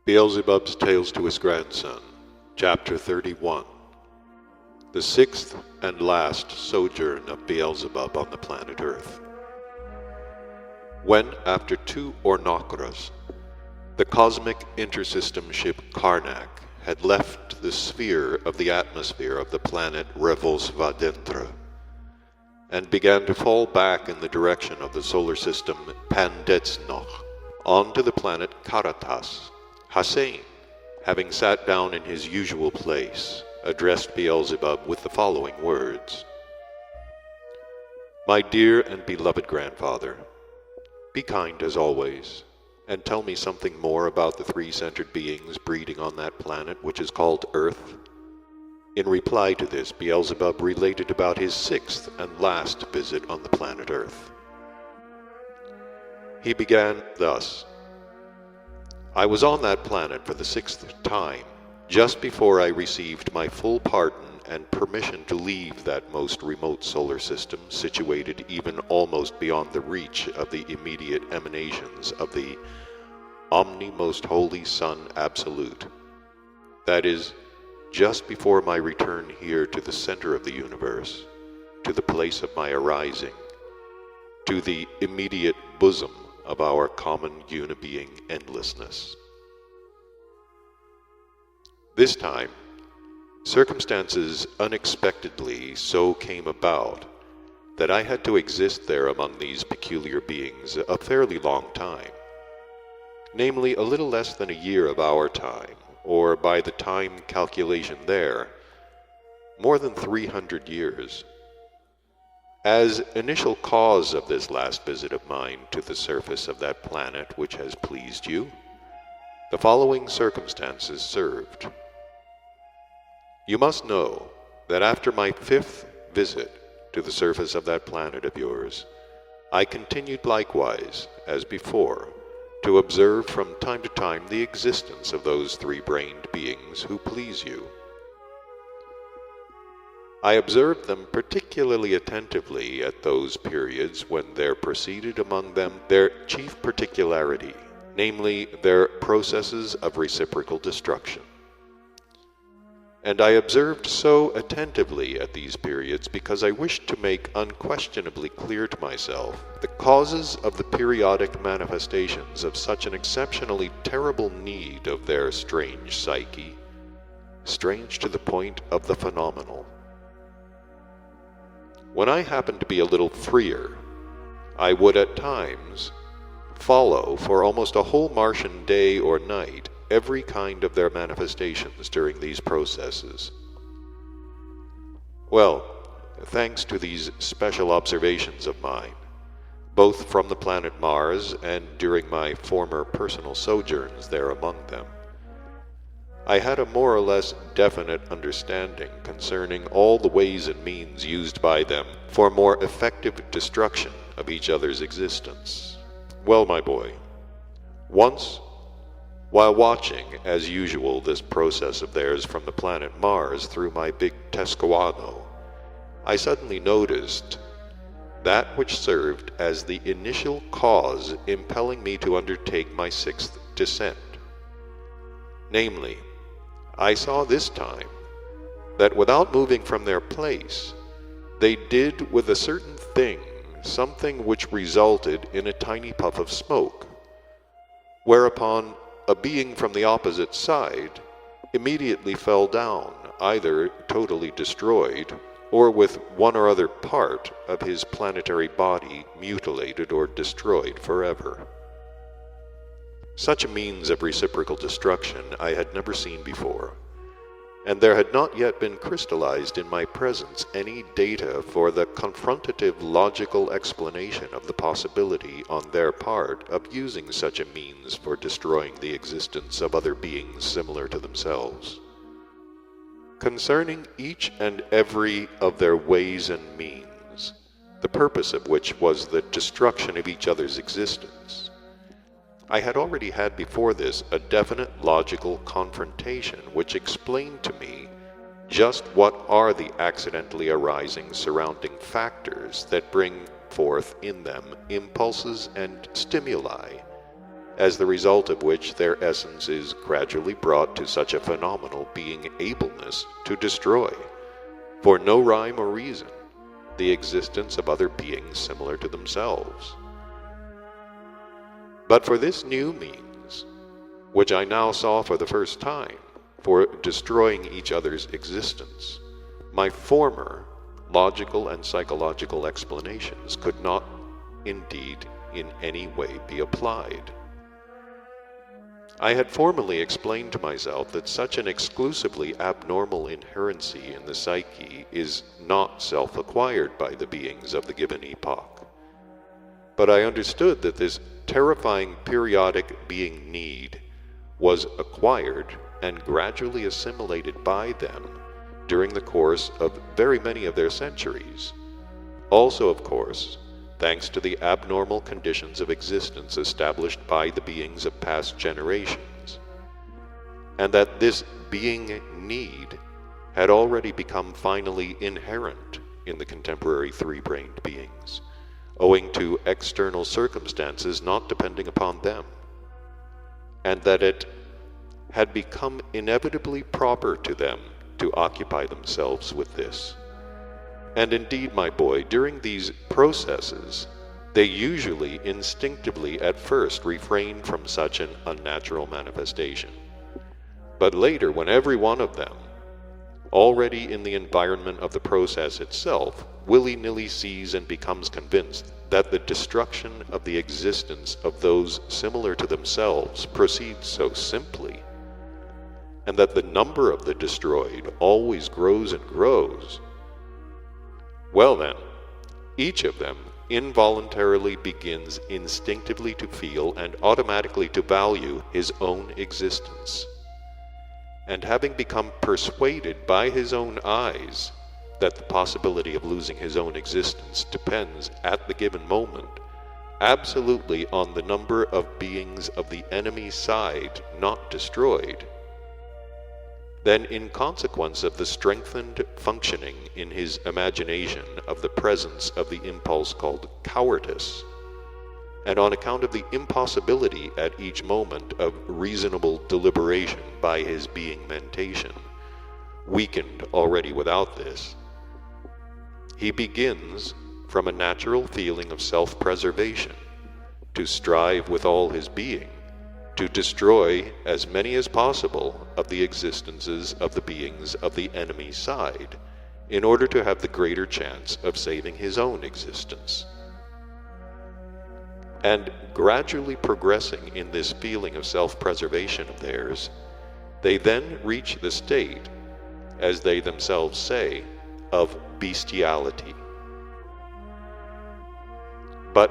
Beelzebub's Tales to His Grandson, Chapter 31. The sixth and last sojourn of Beelzebub on the planet Earth. When, after 2 Ornokras, the cosmic intersystem ship Karnak had left the sphere of the atmosphere of the planet Revosvadentra, and began to fall back in the direction of the solar system Pandetsnoch, onto the planet Karatas, Hussein, having sat down in his usual place, addressed Beelzebub with the following words. My dear and beloved grandfather, be kind as always, and tell me something more about the 3-centered beings breeding on that planet which is called Earth. In reply to this, Beelzebub related about his 6th and last visit on the planet Earth. He began thus. I was on that planet for the 6th time, just before I received my full pardon and permission to leave that most remote solar system, situated even almost beyond the reach of the immediate emanations of the Omni-Most Holy Sun Absolute. That is, just before my return here to the center of the universe, to the place of my arising, to the immediate bosom of our common unibeing endlessness. This time, circumstances unexpectedly so came about that I had to exist there among these peculiar beings a fairly long time, namely a little less than a year of our time, or by the time calculation there, more than 300 years. As initial cause of this last visit of mine to the surface of that planet which has pleased you, the following circumstances served. You must know that after my 5th visit to the surface of that planet of yours, I continued likewise, as before, to observe from time to time the existence of those 3-brained beings who please you. I observed them particularly attentively at those periods when there proceeded among them their chief particularity, namely their processes of reciprocal destruction. And I observed so attentively at these periods because I wished to make unquestionably clear to myself the causes of the periodic manifestations of such an exceptionally terrible need of their strange psyche, strange to the point of the phenomenal. When I happened to be a little freer, I would at times follow for almost a whole Martian day or night every kind of their manifestations during these processes. Well, thanks to these special observations of mine, both from the planet Mars and during my former personal sojourns there among them, I had a more or less definite understanding concerning all the ways and means used by them for more effective destruction of each other's existence. Well, my boy, once, while watching, as usual, this process of theirs from the planet Mars through my big Tescoano, I suddenly noticed that which served as the initial cause impelling me to undertake my 6th descent. Namely, I saw this time that without moving from their place, they did with a certain thing something which resulted in a tiny puff of smoke, whereupon a being from the opposite side immediately fell down, either totally destroyed, or with one or other part of his planetary body mutilated or destroyed forever. Such a means of reciprocal destruction I had never seen before, and there had not yet been crystallized in my presence any data for the confrontative logical explanation of the possibility on their part of using such a means for destroying the existence of other beings similar to themselves. Concerning each and every of their ways and means, the purpose of which was the destruction of each other's existence, I had already had before this a definite logical confrontation which explained to me just what are the accidentally arising surrounding factors that bring forth in them impulses and stimuli as the result of which their essence is gradually brought to such a phenomenal being ableness to destroy, for no rhyme or reason, the existence of other beings similar to themselves. But for this new means, which I now saw for the first time, for destroying each other's existence, my former logical and psychological explanations could not indeed in any way be applied. I had formerly explained to myself that such an exclusively abnormal inherency in the psyche is not self-acquired by the beings of the given epoch. But I understood that this terrifying periodic being need was acquired and gradually assimilated by them during the course of very many of their centuries. Also, of course, thanks to the abnormal conditions of existence established by the beings of past generations, and that this being need had already become finally inherent in the contemporary three-brained beings, owing to external circumstances not depending upon them, and that it had become inevitably proper to them to occupy themselves with this. And indeed, my boy, during these processes, they usually instinctively at first refrain from such an unnatural manifestation. But later, when every one of them, already in the environment of the process itself, willy-nilly sees and becomes convinced that the destruction of the existence of those similar to themselves proceeds so simply, and that the number of the destroyed always grows and grows, well then, each of them involuntarily begins instinctively to feel and automatically to value his own existence. And having become persuaded by his own eyes that the possibility of losing his own existence depends at the given moment absolutely on the number of beings of the enemy side not destroyed, then in consequence of the strengthened functioning in his imagination of the presence of the impulse called cowardice, and on account of the impossibility at each moment of reasonable deliberation by his being mentation, weakened already without this, he begins from a natural feeling of self-preservation to strive with all his being to destroy as many as possible of the existences of the beings of the enemy side, in order to have the greater chance of saving his own existence. And gradually progressing in this feeling of self-preservation of theirs, they then reach the state, as they themselves say, of bestiality. But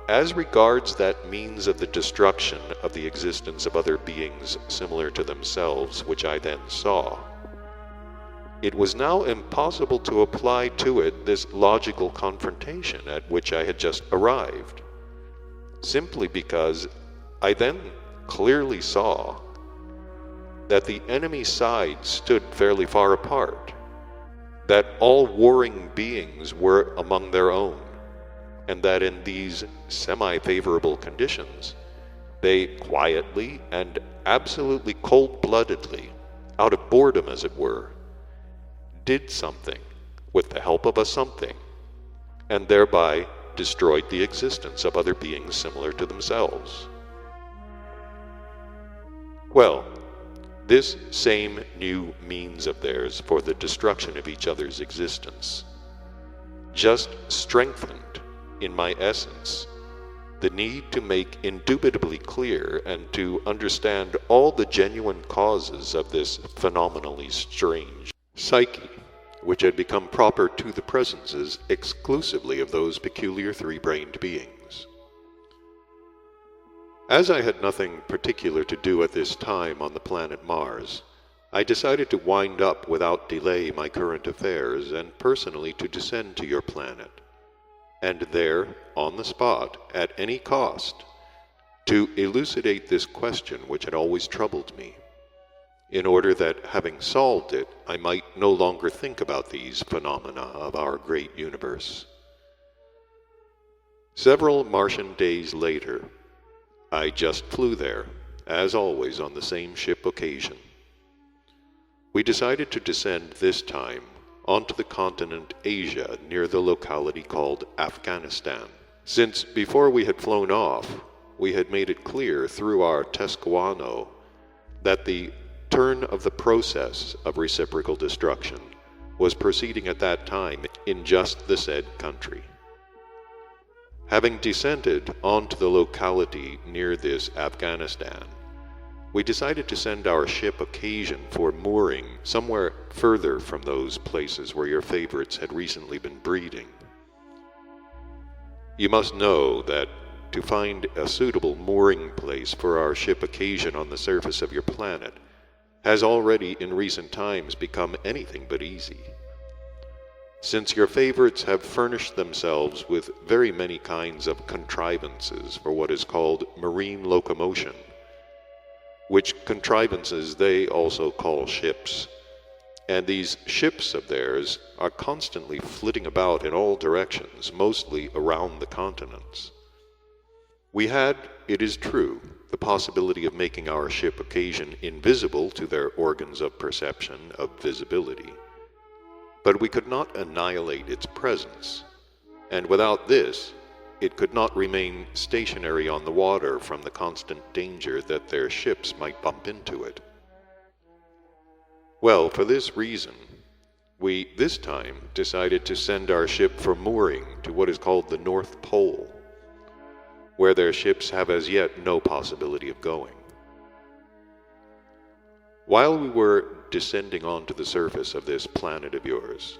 as regards that means of the destruction of the existence of other beings similar to themselves which I then saw, it was now impossible to apply to it this logical confrontation at which I had just arrived, simply because I then clearly saw that the enemy side stood fairly far apart, that all warring beings were among their own, and that in these semi-favorable conditions, they quietly and absolutely cold-bloodedly, out of boredom as it were, did something with the help of a something, and thereby destroyed the existence of other beings similar to themselves. Well, this same new means of theirs for the destruction of each other's existence just strengthened in my essence the need to make indubitably clear and to understand all the genuine causes of this phenomenally strange psyche, which had become proper to the presences exclusively of those peculiar three-brained beings. As I had nothing particular to do at this time on the planet Mars, I decided to wind up without delay my current affairs and personally to descend to your planet, and there, on the spot, at any cost, to elucidate this question which had always troubled me, in order that, having solved it, I might no longer think about these phenomena of our great universe. Several Martian days later, I just flew there, as always on the same ship occasion. We decided to descend this time onto the continent Asia near the locality called Afghanistan, since before we had flown off, we had made it clear through our Tescaano that the turn of the process of reciprocal destruction was proceeding at that time in just the said country. Having descended onto the locality near this Afghanistan, we decided to send our ship occasion for mooring somewhere further from those places where your favorites had recently been breeding. You must know that to find a suitable mooring place for our ship occasion on the surface of your planet has already in recent times become anything but easy, since your favorites have furnished themselves with very many kinds of contrivances for what is called marine locomotion, which contrivances they also call ships, and these ships of theirs are constantly flitting about in all directions, mostly around the continents. We had, it is true, the possibility of making our ship occasion invisible to their organs of perception of visibility, but we could not annihilate its presence, and without this, it could not remain stationary on the water from the constant danger that their ships might bump into it. Well, for this reason, we this time decided to send our ship for mooring to what is called the North Pole, where their ships have as yet no possibility of going. While we were descending onto the surface of this planet of yours,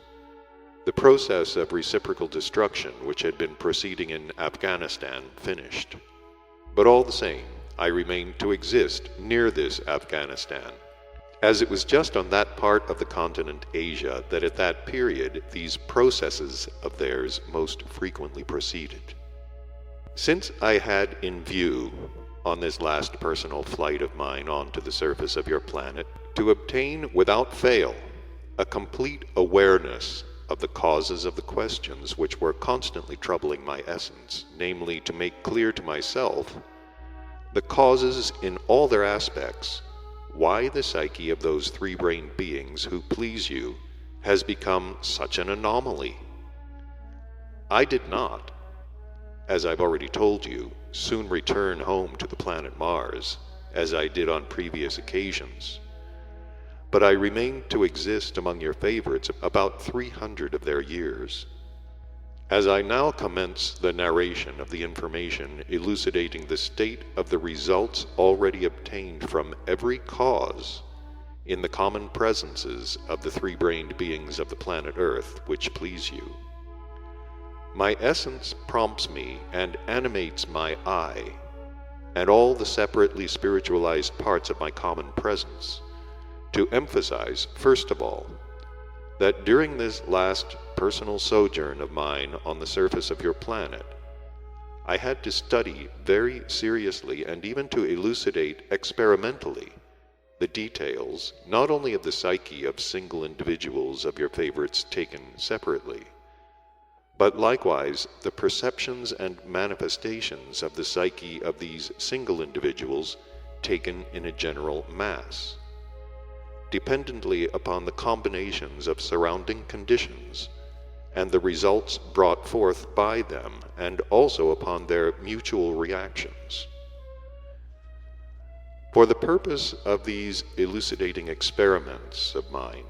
the process of reciprocal destruction which had been proceeding in Afghanistan finished. But all the same, I remained to exist near this Afghanistan, as it was just on that part of the continent Asia that at that period these processes of theirs most frequently proceeded. Since I had in view, on this last personal flight of mine onto the surface of your planet, to obtain without fail a complete awareness of the causes of the questions which were constantly troubling my essence, namely to make clear to myself the causes in all their aspects, why the psyche of those three-brained beings who please you has become such an anomaly. I did not, as I've already told you, soon return home to the planet Mars, as I did on previous occasions, but I remained to exist among your favorites about 300 of their years. As I now commence the narration of the information elucidating the state of the results already obtained from every cause in the common presences of the three-brained beings of the planet Earth which please you, my essence prompts me and animates my I, and all the separately spiritualized parts of my common presence, to emphasize, first of all, that during this last personal sojourn of mine on the surface of your planet, I had to study very seriously and even to elucidate experimentally the details not only of the psyche of single individuals of your favorites taken separately, but likewise the perceptions and manifestations of the psyche of these single individuals taken in a general mass, dependently upon the combinations of surrounding conditions and the results brought forth by them, and also upon their mutual reactions. For the purpose of these elucidating experiments of mine,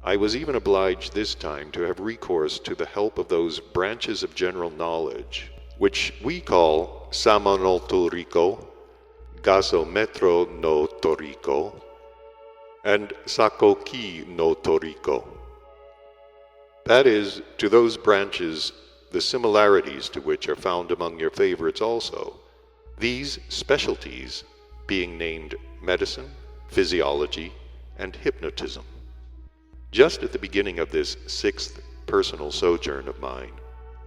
I was even obliged this time to have recourse to the help of those branches of general knowledge which we call Samanoltorico, Gasometro no Torico, and Sakoki no Torico. That is, to those branches the similarities to which are found among your favorites also, these specialties being named medicine, physiology, and hypnotism. Just at the beginning of this sixth personal sojourn of mine,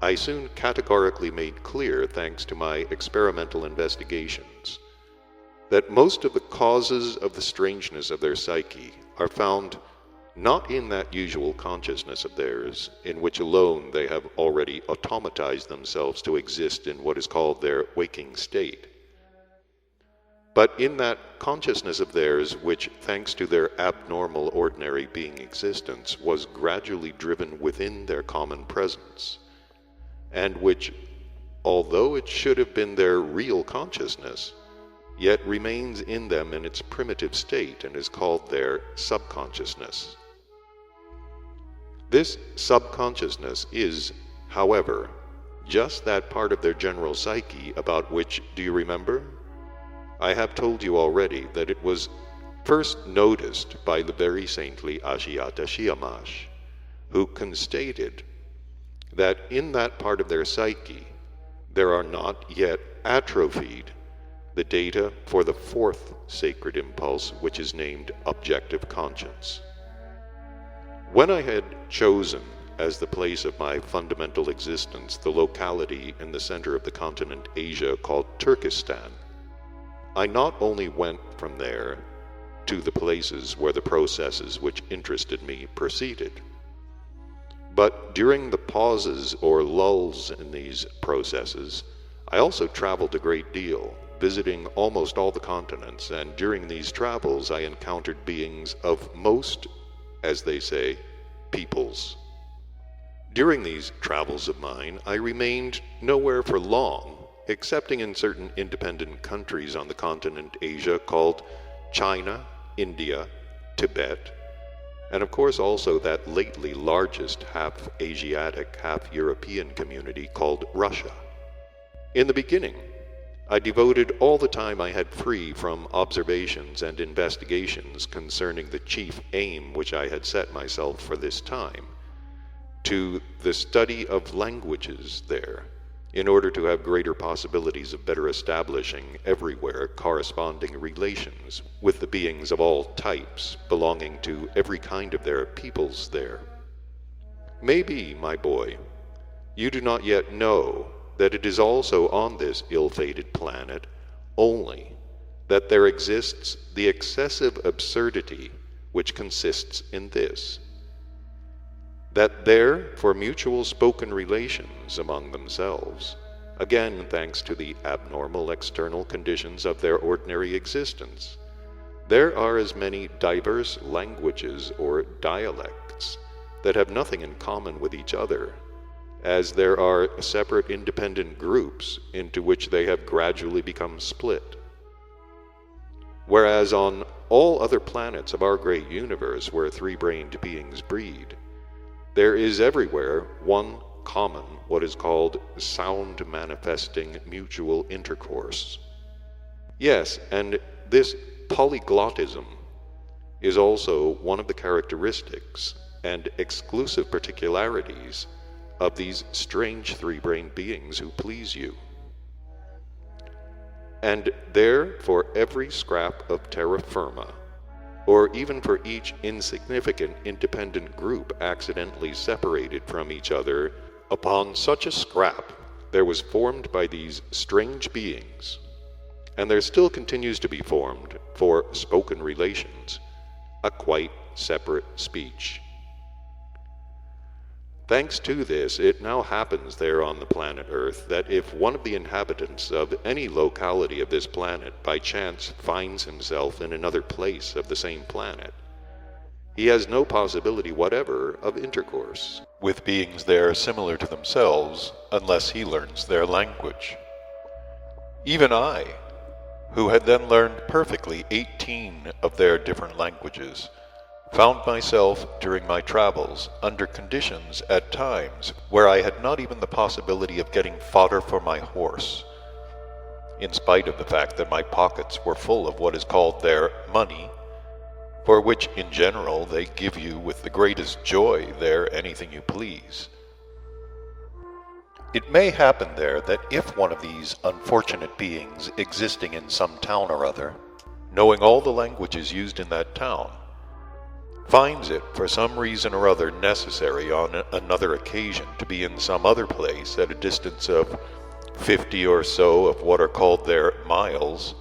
I soon categorically made clear, thanks to my experimental investigations, that most of the causes of the strangeness of their psyche are found not in that usual consciousness of theirs, in which alone they have already automatized themselves to exist in what is called their waking state, but in that consciousness of theirs which, thanks to their abnormal ordinary being existence, was gradually driven within their common presence, and which, although it should have been their real consciousness, yet remains in them in its primitive state and is called their subconsciousness. This subconsciousness is, however, just that part of their general psyche about which, do you remember? I have told you already that it was first noticed by the very saintly Ashiata Shiyamash, who constated that in that part of their psyche there are not yet atrophied the data for the fourth sacred impulse, which is named objective conscience. When I had chosen as the place of my fundamental existence the locality in the center of the continent Asia called Turkestan, I not only went from there to the places where the processes which interested me proceeded, but during the pauses or lulls in these processes, I also traveled a great deal, visiting almost all the continents, and during these travels I encountered beings of most, as they say, peoples. During these travels of mine, I remained nowhere for long, excepting in certain independent countries on the continent Asia called China, India, Tibet, and of course also that lately largest half-Asiatic, half-European community called Russia. In the beginning, I devoted all the time I had free from observations and investigations concerning the chief aim which I had set myself for this time, to the study of languages there, in order to have greater possibilities of better establishing everywhere corresponding relations with the beings of all types belonging to every kind of their peoples there. Maybe, my boy, you do not yet know that it is also on this ill-fated planet only that there exists the excessive absurdity which consists in this, that there, for mutual spoken relations among themselves, again thanks to the abnormal external conditions of their ordinary existence, there are as many diverse languages or dialects that have nothing in common with each other, as there are separate independent groups into which they have gradually become split. Whereas on all other planets of our great universe where three-brained beings breed, there is everywhere one common, what is called sound-manifesting mutual intercourse. Yes, and this polyglottism is also one of the characteristics and exclusive particularities of these strange three-brained beings who please you. And there, for every scrap of terra firma, or even for each insignificant independent group accidentally separated from each other, upon such a scrap there was formed by these strange beings, and there still continues to be formed, for spoken relations, a quite separate speech. Thanks to this, it now happens there on the planet Earth that if one of the inhabitants of any locality of this planet by chance finds himself in another place of the same planet, he has no possibility whatever of intercourse with beings there similar to themselves unless he learns their language. Even I, who had then learned perfectly 18 of their different languages, found myself during my travels under conditions at times where I had not even the possibility of getting fodder for my horse, in spite of the fact that my pockets were full of what is called their money, for which in general they give you with the greatest joy there anything you please. It may happen there that if one of these unfortunate beings existing in some town or other, knowing all the languages used in that town, finds it for some reason or other necessary on another occasion to be in some other place at a distance of 50 or so of what are called their miles,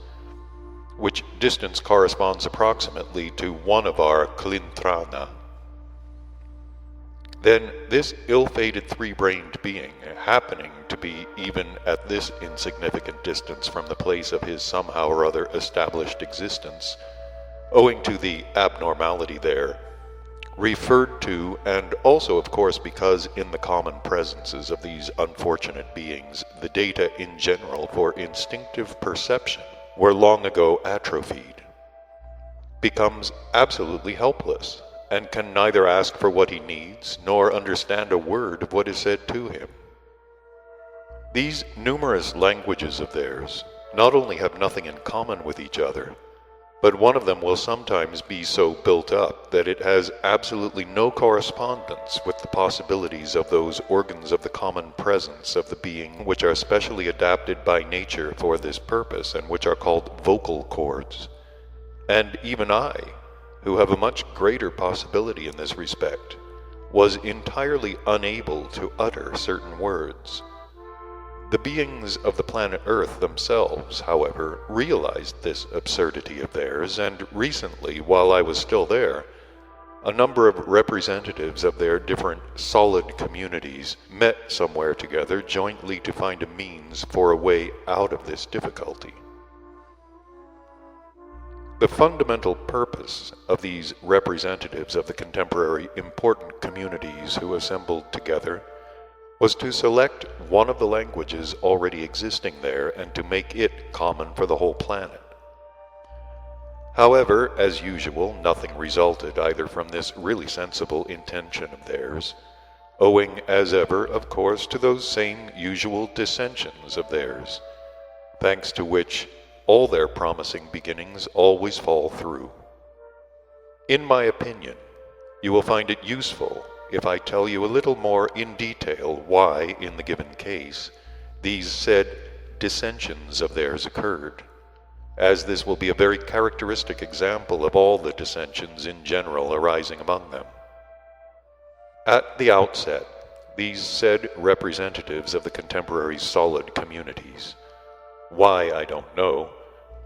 which distance corresponds approximately to one of our klintrana. Then this ill-fated three-brained being, happening to be even at this insignificant distance from the place of his somehow or other established existence, owing to the abnormality there, referred to, and also of course because in the common presences of these unfortunate beings, the data in general for instinctive perception were long ago atrophied, becomes absolutely helpless, and can neither ask for what he needs, nor understand a word of what is said to him. These numerous languages of theirs not only have nothing in common with each other, but one of them will sometimes be so built up that it has absolutely no correspondence with the possibilities of those organs of the common presence of the being which are specially adapted by nature for this purpose, and which are called vocal cords. And even I, who have a much greater possibility in this respect, was entirely unable to utter certain words. The beings of the planet Earth themselves, however, realized this absurdity of theirs, and recently, while I was still there, a number of representatives of their different solid communities met somewhere together jointly to find a means for a way out of this difficulty. The fundamental purpose of these representatives of the contemporary important communities who assembled together was to select one of the languages already existing there and to make it common for the whole planet. However, as usual, nothing resulted either from this really sensible intention of theirs, owing as ever, of course, to those same usual dissensions of theirs, thanks to which all their promising beginnings always fall through. In my opinion, you will find it useful if I tell you a little more in detail why, in the given case, these said dissensions of theirs occurred, as this will be a very characteristic example of all the dissensions in general arising among them. At the outset, these said representatives of the contemporary solid communities, why I don't know,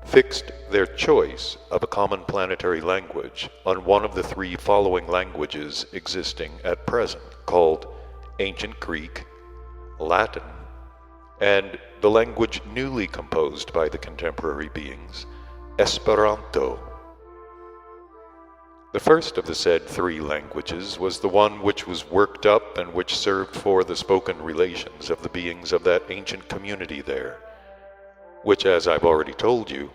fixed their choice of a common planetary language on one of the three following languages existing at present, called Ancient Greek, Latin, and the language newly composed by the contemporary beings, Esperanto. The first of the said three languages was the one which was worked up and which served for the spoken relations of the beings of that ancient community there, which, as I've already told you,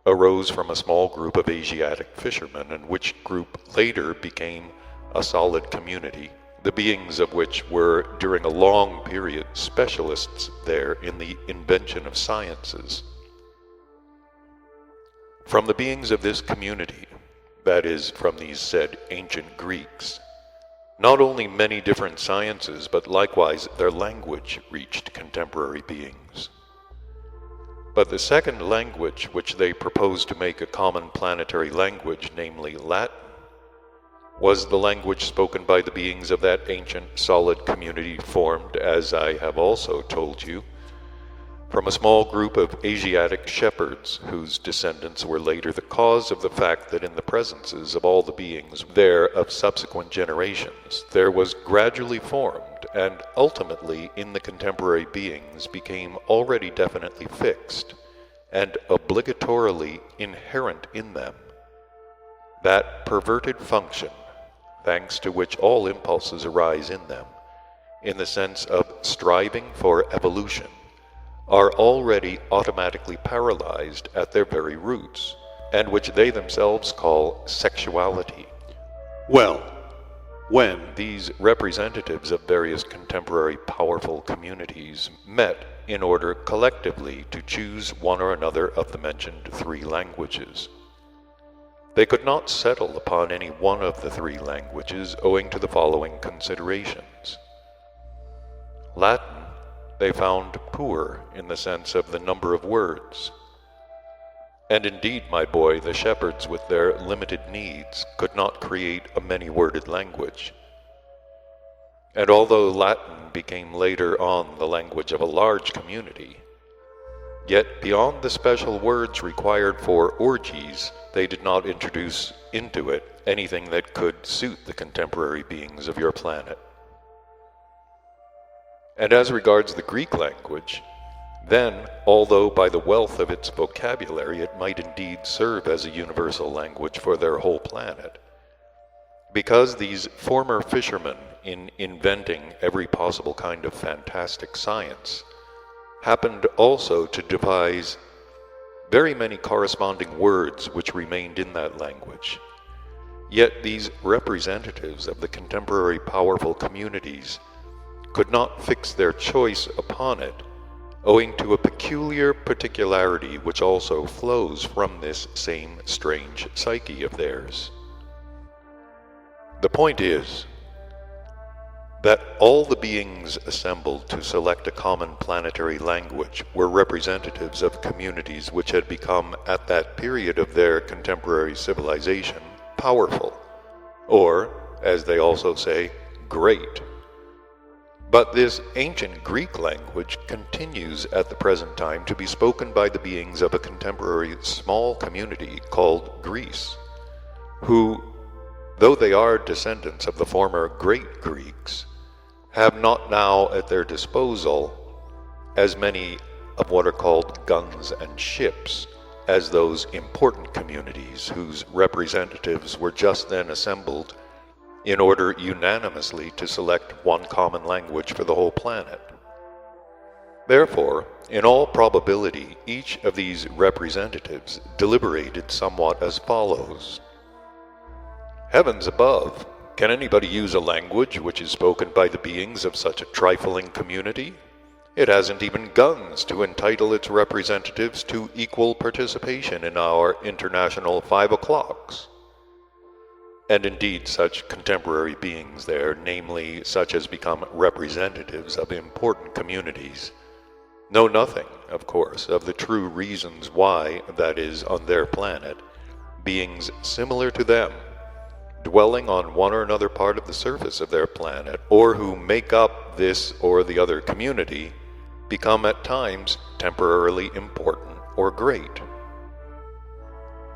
arose from a small group of Asiatic fishermen, and which group later became a solid community, the beings of which were, during a long period, specialists there in the invention of sciences. From the beings of this community, that is, from these said ancient Greeks, not only many different sciences, but likewise their language reached contemporary beings. But the second language which they proposed to make a common planetary language, namely Latin, was the language spoken by the beings of that ancient solid community formed, as I have also told you, from a small group of Asiatic shepherds, whose descendants were later the cause of the fact that in the presences of all the beings there of subsequent generations, there was gradually formed, and ultimately in the contemporary beings became already definitely fixed, and obligatorily inherent in them, that perverted function, thanks to which all impulses arise in them, in the sense of striving for evolution, are already automatically paralyzed at their very roots, and which they themselves call sexuality. Well, when these representatives of various contemporary powerful communities met in order collectively to choose one or another of the mentioned three languages, they could not settle upon any one of the three languages owing to the following considerations. Latin they found poor in the sense of the number of words. And indeed, my boy, the shepherds with their limited needs could not create a many-worded language. And although Latin became later on the language of a large community, Yet beyond the special words required for orgies, they did not introduce into it anything that could suit the contemporary beings of your planet. And as regards the Greek language, then, although by the wealth of its vocabulary it might indeed serve as a universal language for their whole planet, because these former fishermen, in inventing every possible kind of fantastic science, happened also to devise very many corresponding words which remained in that language. Yet these representatives of the contemporary powerful communities could not fix their choice upon it, owing to a peculiar particularity which also flows from this same strange psyche of theirs. The point is that all the beings assembled to select a common planetary language were representatives of communities which had become, at that period of their contemporary civilization, powerful, or, as they also say, great. But this ancient Greek language continues at the present time to be spoken by the beings of a contemporary small community called Greece, who, though they are descendants of the former great Greeks, have not now at their disposal as many of what are called guns and ships as those important communities whose representatives were just then assembled in order unanimously to select one common language for the whole planet. Therefore, in all probability, each of these representatives deliberated somewhat as follows. Heavens above! Can anybody use a language which is spoken by the beings of such a trifling community? It hasn't even guns to entitle its representatives to equal participation in our international 5 o'clocks. And indeed such contemporary beings there, namely such as become representatives of important communities, know nothing, of course, of the true reasons why, that is, on their planet, beings similar to them, dwelling on one or another part of the surface of their planet, or who make up this or the other community, become at times temporarily important or great.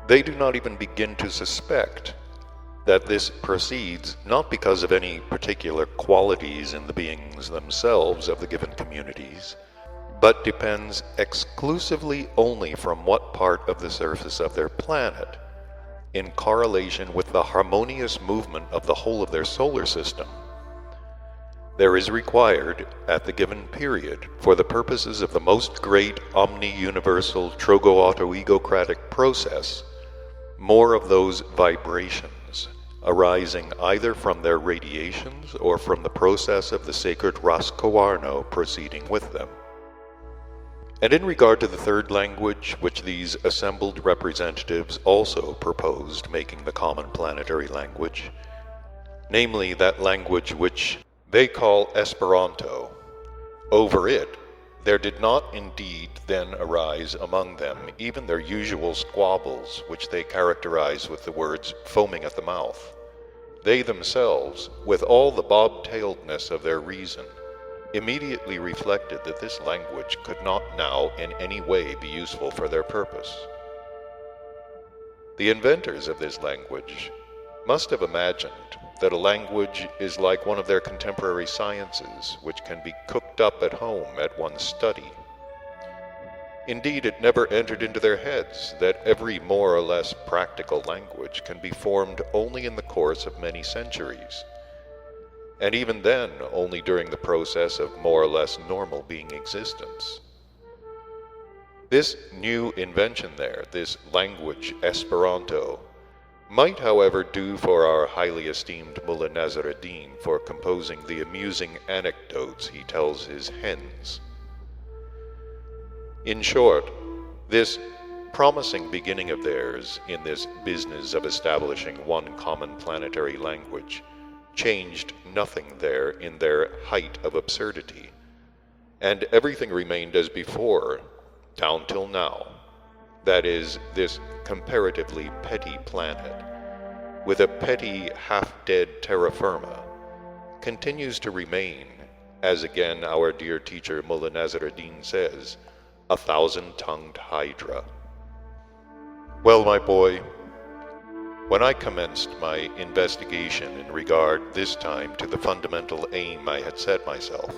They do not even begin to suspect that this proceeds not because of any particular qualities in the beings themselves of the given communities, but depends exclusively only from what part of the surface of their planet, in correlation with the harmonious movement of the whole of their solar system, there is required at the given period for the purposes of the most great omni-universal trogo-auto-egocratic process more of those vibrations arising either from their radiations or from the process of the sacred Raskowarno proceeding with them. And in regard to the third language, which these assembled representatives also proposed making the common planetary language, namely that language which they call Esperanto, over it there did not indeed then arise among them even their usual squabbles, which they characterize with the words foaming at the mouth. They themselves, with all the bob-tailedness of their reason, immediately reflected that this language could not now in any way be useful for their purpose. The inventors of this language must have imagined that a language is like one of their contemporary sciences, which can be cooked up at home at one's study. Indeed, it never entered into their heads that every more or less practical language can be formed only in the course of many centuries, and even then only during the process of more or less normal being existence. This new invention there, this language Esperanto, might however do for our highly esteemed Mullah Nasr ad-Din for composing the amusing anecdotes he tells his hens. In short, this promising beginning of theirs in this business of establishing one common planetary language changed nothing there in their height of absurdity, and everything remained as before, down till now. That is, this comparatively petty planet, with a petty half-dead terra firma, continues to remain, as again our dear teacher Mullah Nasr ad-Din says, 1,000-tongued hydra. Well, my boy, when I commenced my investigation in regard this time to the fundamental aim I had set myself,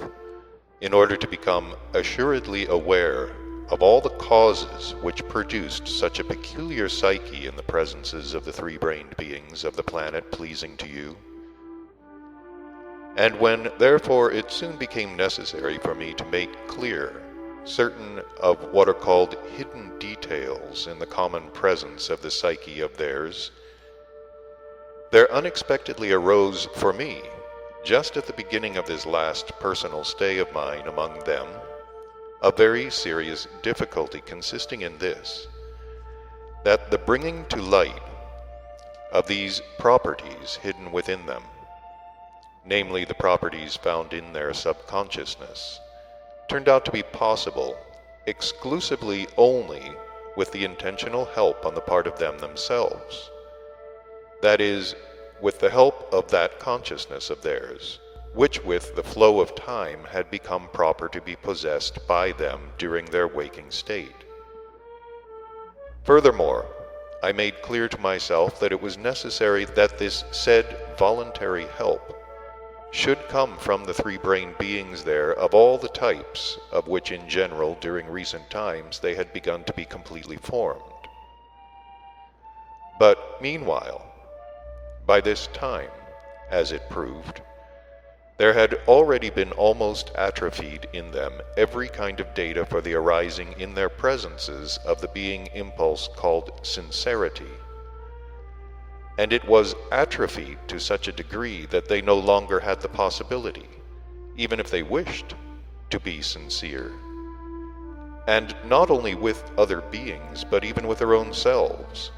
in order to become assuredly aware of all the causes which produced such a peculiar psyche in the presences of the three-brained beings of the planet pleasing to you, and when therefore it soon became necessary for me to make clear certain of what are called hidden details in the common presence of the psyche of theirs, there unexpectedly arose for me, just at the beginning of this last personal stay of mine among them, a very serious difficulty consisting in this, that the bringing to light of these properties hidden within them, namely the properties found in their subconsciousness, turned out to be possible exclusively only with the intentional help on the part of them themselves. That is, with the help of that consciousness of theirs, which with the flow of time had become proper to be possessed by them during their waking state. Furthermore, I made clear to myself that it was necessary that this said voluntary help should come from the three-brained beings there of all the types of which in general during recent times they had begun to be completely formed. But meanwhile, by this time, as it proved, there had already been almost atrophied in them every kind of data for the arising in their presences of the being impulse called sincerity, and it was atrophied to such a degree that they no longer had the possibility, even if they wished, to be sincere. And not only with other beings, but even with their own selves.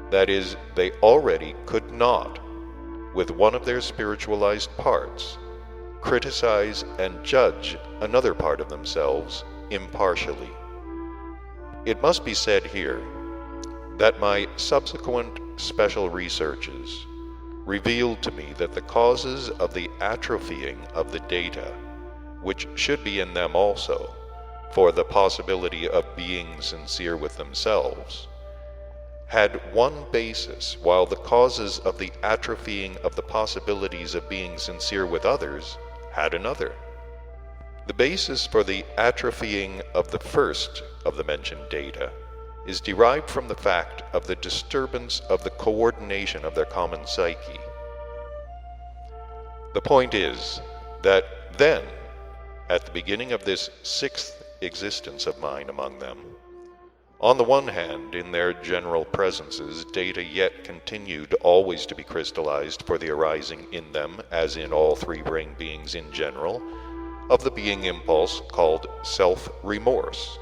That is, they already could not, with one of their spiritualized parts, criticize and judge another part of themselves impartially. It must be said here that my subsequent special researches revealed to me that the causes of the atrophying of the data, which should be in them also, for the possibility of being sincere with themselves, had one basis, while the causes of the atrophying of the possibilities of being sincere with others had another. The basis for the atrophying of the first of the mentioned data is derived from the fact of the disturbance of the coordination of their common psyche. The point is that then, at the beginning of this sixth existence of mine among them, on the one hand, in their general presences, data yet continued always to be crystallized for the arising in them, as in all three-brained beings in general, of the being impulse called self-remorse,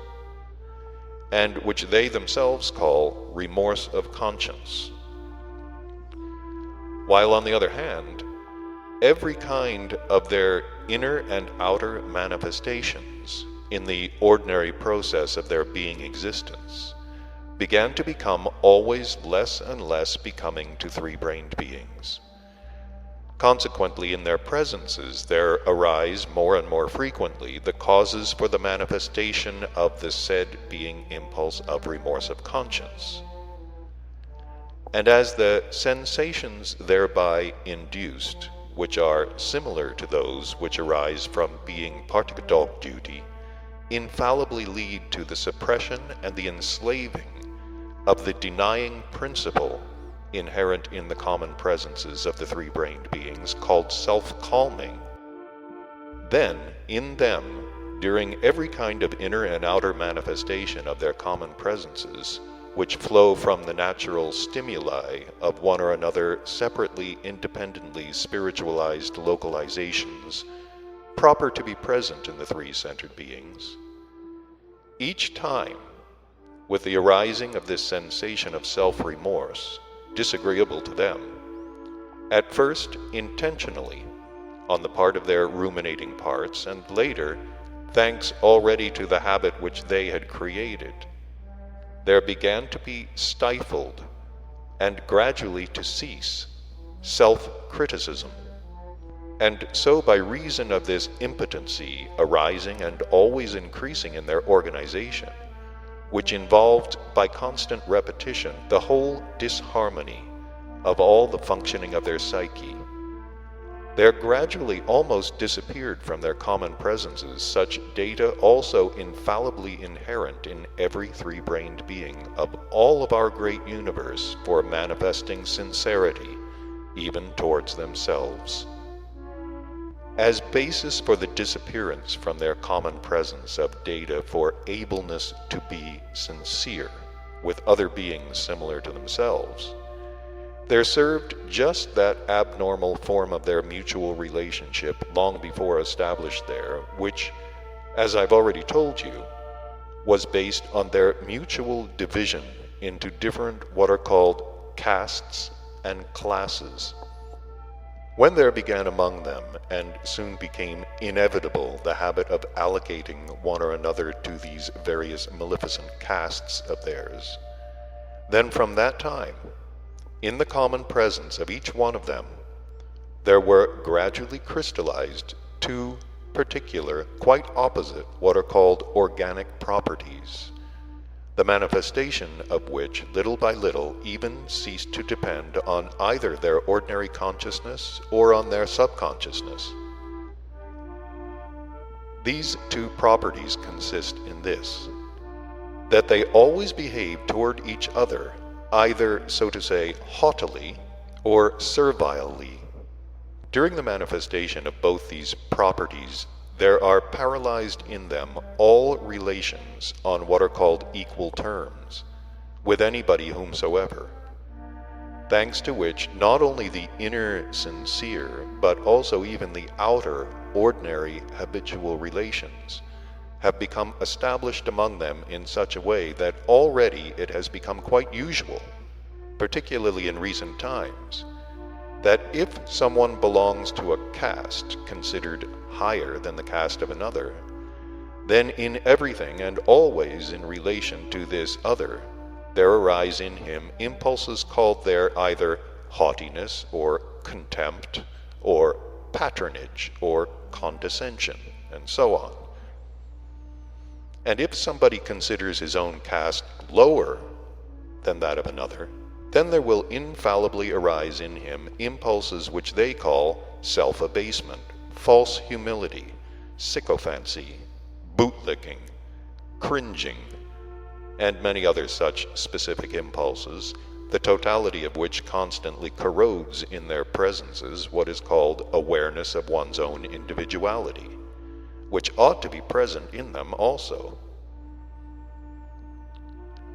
and which they themselves call remorse of conscience. While on the other hand, every kind of their inner and outer manifestations in the ordinary process of their being existence began to become always less and less becoming to three-brained beings. Consequently, in their presences there arise more and more frequently the causes for the manifestation of the said being impulse of remorse of conscience. And as the sensations thereby induced, which are similar to those which arise from being partic dog duty, infallibly lead to the suppression and the enslaving of the denying principle inherent in the common presences of the three-brained beings called self-calming, then in them, during every kind of inner and outer manifestation of their common presences, which flow from the natural stimuli of one or another separately, independently spiritualized localizations, proper to be present in the three-centered beings, each time, with the arising of this sensation of self-remorse, disagreeable to them, at first intentionally, on the part of their ruminating parts, and later, thanks already to the habit which they had created, there began to be stifled and gradually to cease self-criticism, And so by reason of this impotency arising and always increasing in their organization, which involved by constant repetition the whole disharmony of all the functioning of their psyche, there gradually almost disappeared from their common presences such data also infallibly inherent in every three-brained being of all of our great universe for manifesting sincerity even towards themselves. As basis for the disappearance from their common presence of data for ableness to be sincere with other beings similar to themselves, there served just that abnormal form of their mutual relationship long before established there, which, as I've already told you, was based on their mutual division into different what are called castes and classes. When there began among them, and soon became inevitable, the habit of allocating one or another to these various maleficent castes of theirs, then from that time, in the common presence of each one of them, there were gradually crystallized two particular, quite opposite, what are called organic properties, the manifestation of which, little by little, even ceased to depend on either their ordinary consciousness or on their subconsciousness. These two properties consist in this, that they always behave toward each other either, so to say, haughtily or servilely. During the manifestation of both these properties, there are paralyzed in them all relations on what are called equal terms, with anybody whomsoever, thanks to which not only the inner sincere, but also even the outer ordinary habitual relations have become established among them in such a way that already it has become quite usual, particularly in recent times, that if someone belongs to a caste considered higher than the caste of another, then in everything and always in relation to this other, there arise in him impulses called there either haughtiness or contempt or patronage or condescension, and so on. And if somebody considers his own caste lower than that of another, then there will infallibly arise in him impulses which they call self-abasement, false humility, sycophancy, bootlicking, cringing, and many other such specific impulses, the totality of which constantly corrodes in their presences what is called awareness of one's own individuality, which ought to be present in them also.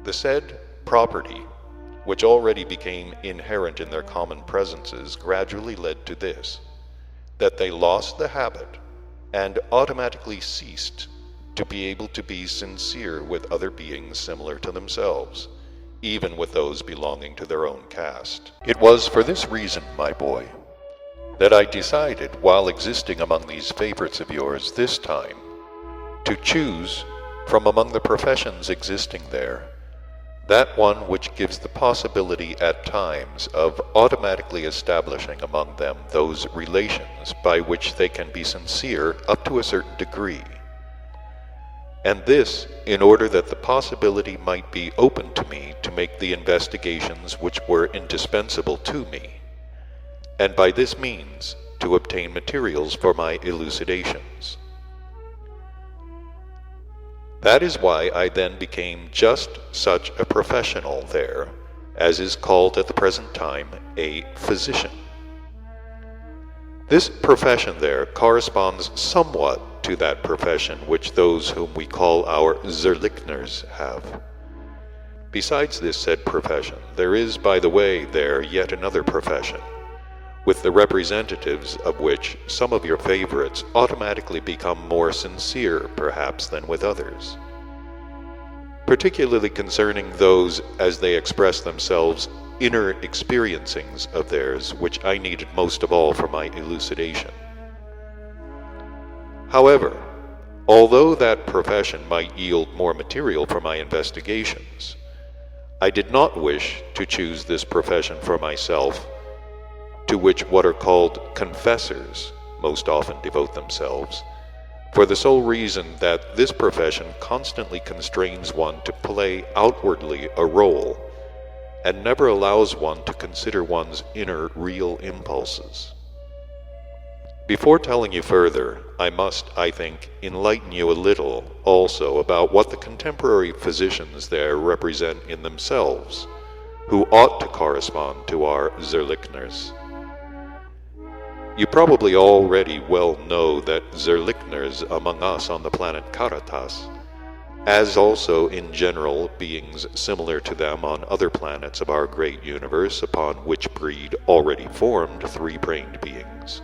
The said property, which already became inherent in their common presences, gradually led to this, that they lost the habit and automatically ceased to be able to be sincere with other beings similar to themselves, even with those belonging to their own caste. It was for this reason, my boy, that I decided, while existing among these favorites of yours this time, to choose from among the professions existing there that one which gives the possibility at times of automatically establishing among them those relations by which they can be sincere up to a certain degree. And this in order that the possibility might be open to me to make the investigations which were indispensable to me, and by this means to obtain materials for my elucidations. That is why I then became just such a professional there, as is called at the present time a physician. This profession there corresponds somewhat to that profession which those whom we call our Zerlichners have. Besides this said profession, there is, by the way, there yet another profession, with the representatives of which some of your favorites automatically become more sincere, perhaps, than with others, particularly concerning those, as they express themselves, inner experiencings of theirs, which I needed most of all for my elucidation. However, although that profession might yield more material for my investigations, I did not wish to choose this profession for myself, to which what are called confessors most often devote themselves, for the sole reason that this profession constantly constrains one to play outwardly a role, and never allows one to consider one's inner real impulses. Before telling you further, I must, I think, enlighten you a little also about what the contemporary physicians there represent in themselves, who ought to correspond to our Zerlichners. You probably already well know that Zerlichners among us on the planet Caritas, as also in general beings similar to them on other planets of our great universe, upon which breed already formed three-brained beings,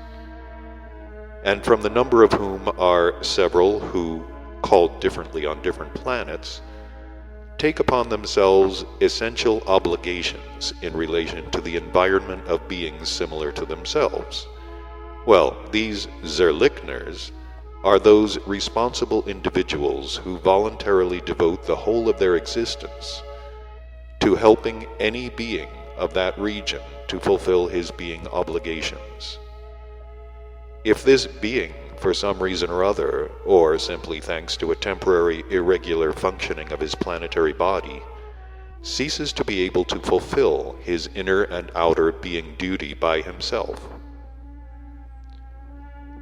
and from the number of whom are several who, called differently on different planets, take upon themselves essential obligations in relation to the environment of beings similar to themselves. Well, these Zerlichners are those responsible individuals who voluntarily devote the whole of their existence to helping any being of that region to fulfill his being obligations. If this being, for some reason or other, or simply thanks to a temporary irregular functioning of his planetary body, ceases to be able to fulfill his inner and outer being duty by himself,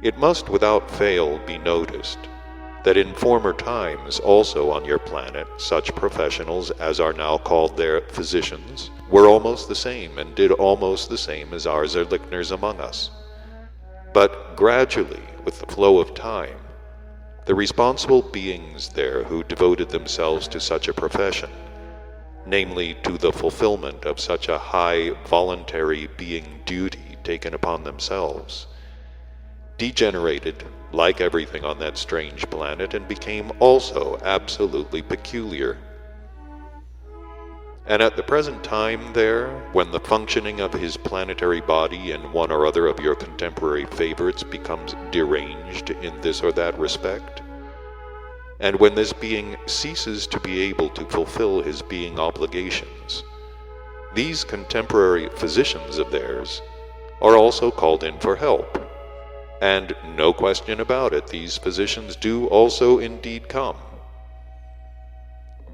it must without fail be noticed that in former times also on your planet such professionals as are now called their physicians were almost the same and did almost the same as our Zerlichners among us. But gradually, with the flow of time, the responsible beings there who devoted themselves to such a profession, namely to the fulfillment of such a high voluntary being duty taken upon themselves, degenerated, like everything on that strange planet, and became also absolutely peculiar. And at the present time there, when the functioning of his planetary body in one or other of your contemporary favorites becomes deranged in this or that respect, and when this being ceases to be able to fulfill his being obligations, these contemporary physicians of theirs are also called in for help. And no question about it, these physicians do also indeed come.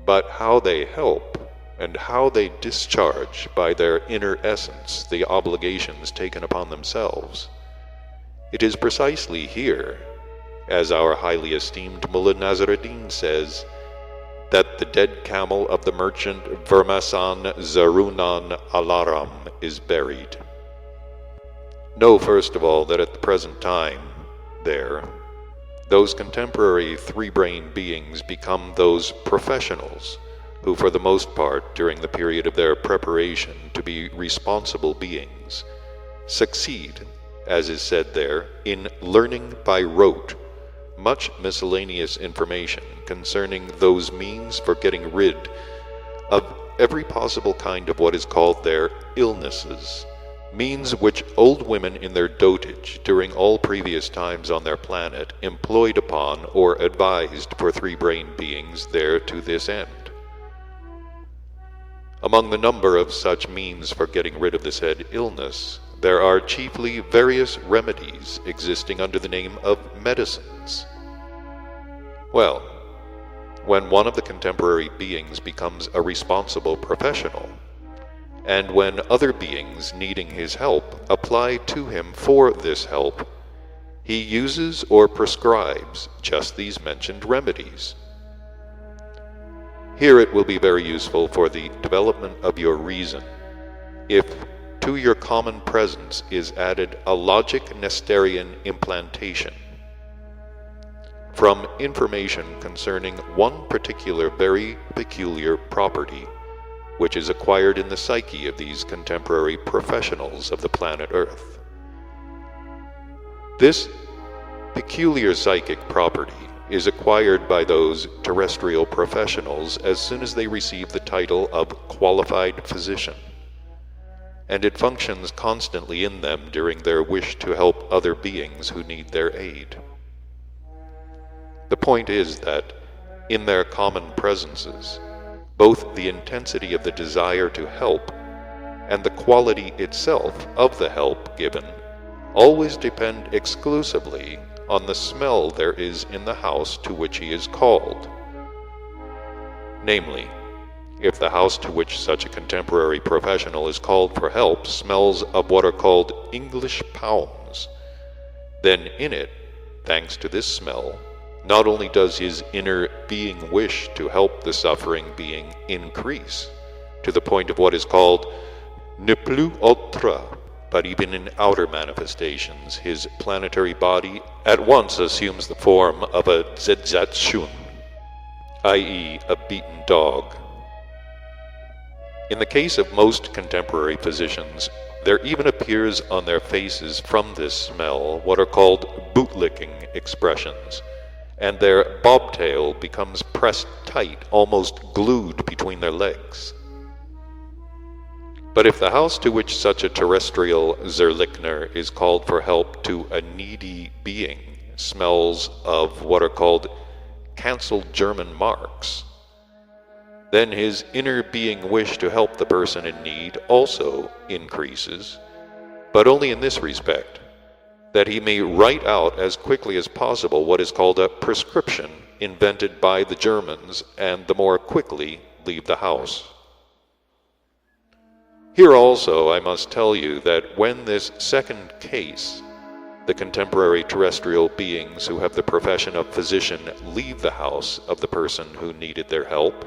But how they help, and how they discharge by their inner essence the obligations taken upon themselves, it is precisely here, as our highly esteemed Mullah Nasruddin says, that the dead camel of the merchant Vermasan Zarunan Alaram is buried. Know first of all that at the present time, there, those contemporary three-brained beings become those professionals who for the most part, during the period of their preparation to be responsible beings, succeed, as is said there, in learning by rote much miscellaneous information concerning those means for getting rid of every possible kind of what is called their illnesses, means which old women in their dotage during all previous times on their planet employed upon or advised for three-brained beings there to this end. Among the number of such means for getting rid of the said illness, there are chiefly various remedies existing under the name of medicines. Well, when one of the contemporary beings becomes a responsible professional, and when other beings needing his help apply to him for this help, he uses or prescribes just these mentioned remedies. Here it will be very useful for the development of your reason if to your common presence is added a logic Nestorian implantation from information concerning one particular very peculiar property which is acquired in the psyche of these contemporary professionals of the planet Earth. This peculiar psychic property is acquired by those terrestrial professionals as soon as they receive the title of qualified physician, and it functions constantly in them during their wish to help other beings who need their aid. The point is that, in their common presences, both the intensity of the desire to help and the quality itself of the help given always depend exclusively on the smell there is in the house to which he is called. Namely, if the house to which such a contemporary professional is called for help smells of what are called English palms, then in it, thanks to this smell, not only does his inner being wish to help the suffering being increase to the point of what is called ne plus ultra, but even in outer manifestations, his planetary body at once assumes the form of a zedzatshun, i.e. a beaten dog. In the case of most contemporary physicians, there even appears on their faces from this smell what are called bootlicking expressions, and their bobtail becomes pressed tight, almost glued between their legs. But if the house to which such a terrestrial Zerlichner is called for help to a needy being smells of what are called cancelled German marks, then his inner being wish to help the person in need also increases, but only in this respect, that he may write out as quickly as possible what is called a prescription invented by the Germans, and the more quickly leave the house. Here also I must tell you that when this second case, the contemporary terrestrial beings who have the profession of physician leave the house of the person who needed their help,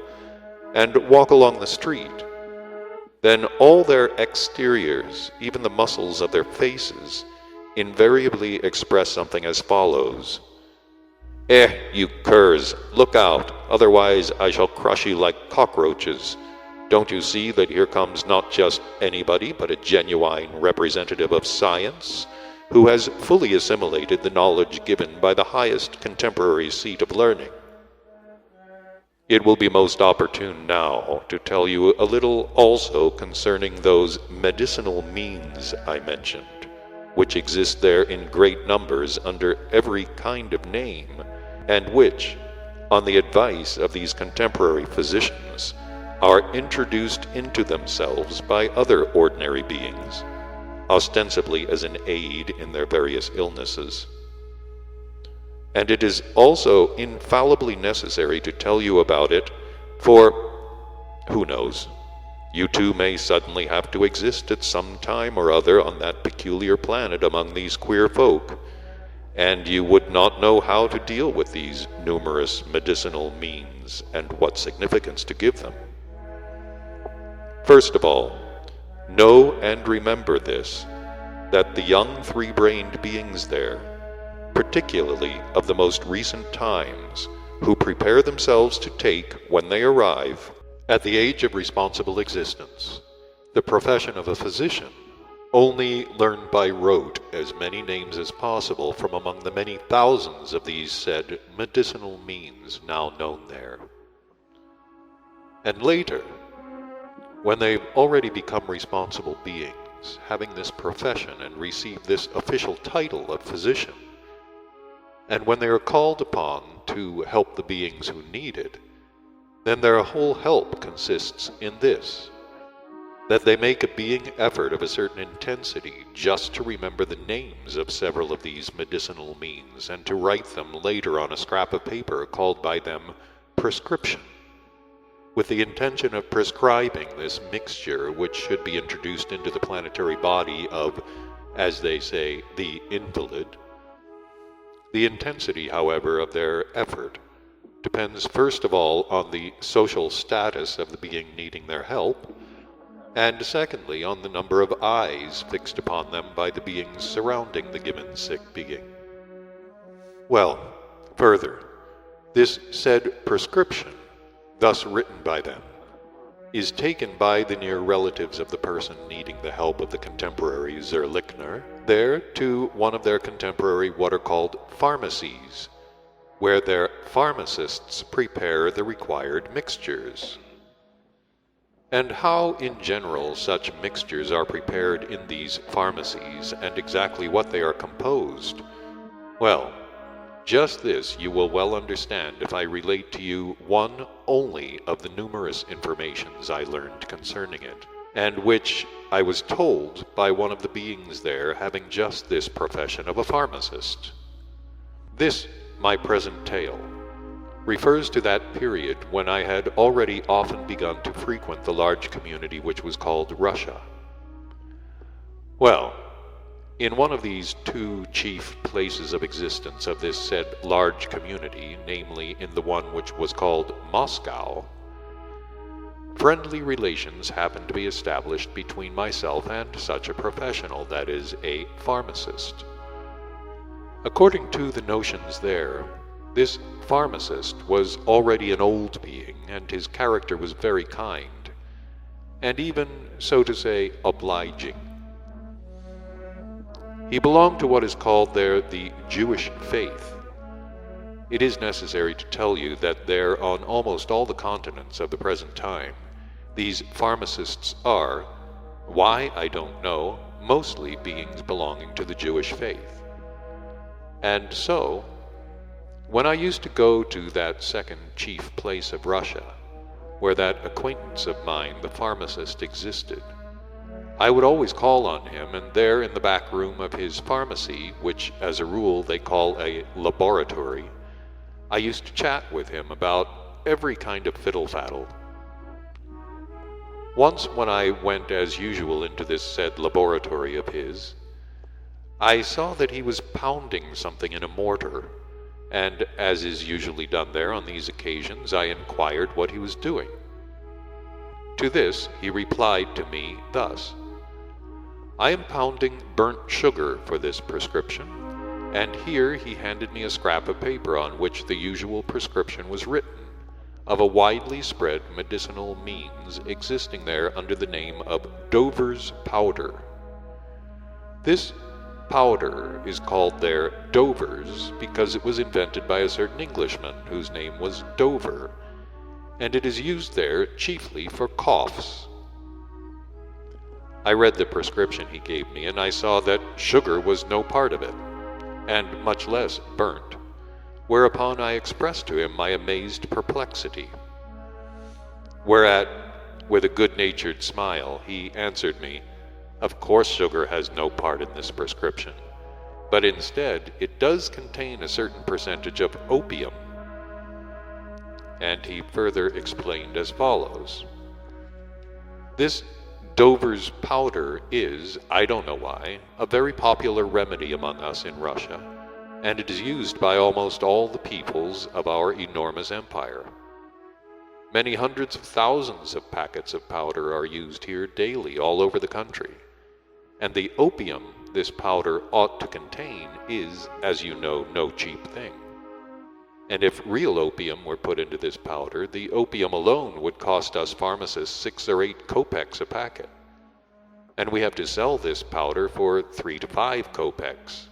and walk along the street, then all their exteriors, even the muscles of their faces, invariably express something as follows: you curs, look out, otherwise I shall crush you like cockroaches. Don't you see that here comes not just anybody, but a genuine representative of science, who has fully assimilated the knowledge given by the highest contemporary seat of learning? It will be most opportune now to tell you a little also concerning those medicinal means I mentioned, which exist there in great numbers under every kind of name, and which, on the advice of these contemporary physicians, are introduced into themselves by other ordinary beings, ostensibly as an aid in their various illnesses. And it is also infallibly necessary to tell you about it, for, who knows, you too may suddenly have to exist at some time or other on that peculiar planet among these queer folk, and you would not know how to deal with these numerous medicinal means and what significance to give them. First of all, know and remember this, that the young three-brained beings there, particularly of the most recent times, who prepare themselves to take, when they arrive, at the age of responsible existence, the profession of a physician, only learn by rote as many names as possible from among the many thousands of these said medicinal means now known there. And later, when they've already become responsible beings, having this profession and receive this official title of physician, and when they are called upon to help the beings who need it, then their whole help consists in this, that they make a being effort of a certain intensity just to remember the names of several of these medicinal means, and to write them later on a scrap of paper called by them prescription, with the intention of prescribing this mixture which should be introduced into the planetary body of, as they say, the invalid. The intensity, however, of their effort depends first of all on the social status of the being needing their help, and secondly on the number of eyes fixed upon them by the beings surrounding the given sick being. Well, further, this said prescription, thus written by them, is taken by the near relatives of the person needing the help of the contemporary Zerlichner there to one of their contemporary what are called pharmacies, where their pharmacists prepare the required mixtures. And how in general such mixtures are prepared in these pharmacies, and exactly what they are composed, well, just this you will well understand if I relate to you one only of the numerous informations I learned concerning it. and which I was told by one of the beings there having just this profession of a pharmacist. This, my present tale, refers to that period when I had already often begun to frequent the large community which was called Russia. Well, in one of these two chief places of existence of this said large community, namely in the one which was called Moscow, friendly relations happened to be established between myself and such a professional, that is, a pharmacist. According to the notions there, this pharmacist was already an old being, and his character was very kind, and even, so to say, obliging. He belonged to what is called there the Jewish faith. It is necessary to tell you that there, on almost all the continents of the present time, these pharmacists are, why I don't know, mostly beings belonging to the Jewish faith. And so, when I used to go to that second chief place of Russia, where that acquaintance of mine, the pharmacist, existed, I would always call on him, and there in the back room of his pharmacy, which as a rule they call a laboratory, I used to chat with him about every kind of fiddle-faddle. Once when I went as usual into this said laboratory of his, I saw that he was pounding something in a mortar, and as is usually done there on these occasions, I inquired what he was doing. To this he replied to me thus: "I am pounding burnt sugar for this prescription," and here he handed me a scrap of paper on which the usual prescription was written, of a widely spread medicinal means existing there under the name of Dover's powder. This powder is called there Dover's because it was invented by a certain Englishman whose name was Dover, and it is used there chiefly for coughs. I read the prescription he gave me, and I saw that sugar was no part of it, and much less burnt, whereupon I expressed to him my amazed perplexity. Whereat, with a good-natured smile, he answered me, "Of course sugar has no part in this prescription, but instead it does contain a certain percentage of opium." And he further explained as follows: "This Dover's powder is, I don't know why, a very popular remedy among us in Russia, and it is used by almost all the peoples of our enormous empire. Many hundreds of thousands of packets of powder are used here daily all over the country, and the opium this powder ought to contain is, as you know, no cheap thing. And if real opium were put into this powder, the opium alone would cost us pharmacists 6 or 8 kopecks a packet. And we have to sell this powder for 3 to 5 kopecks.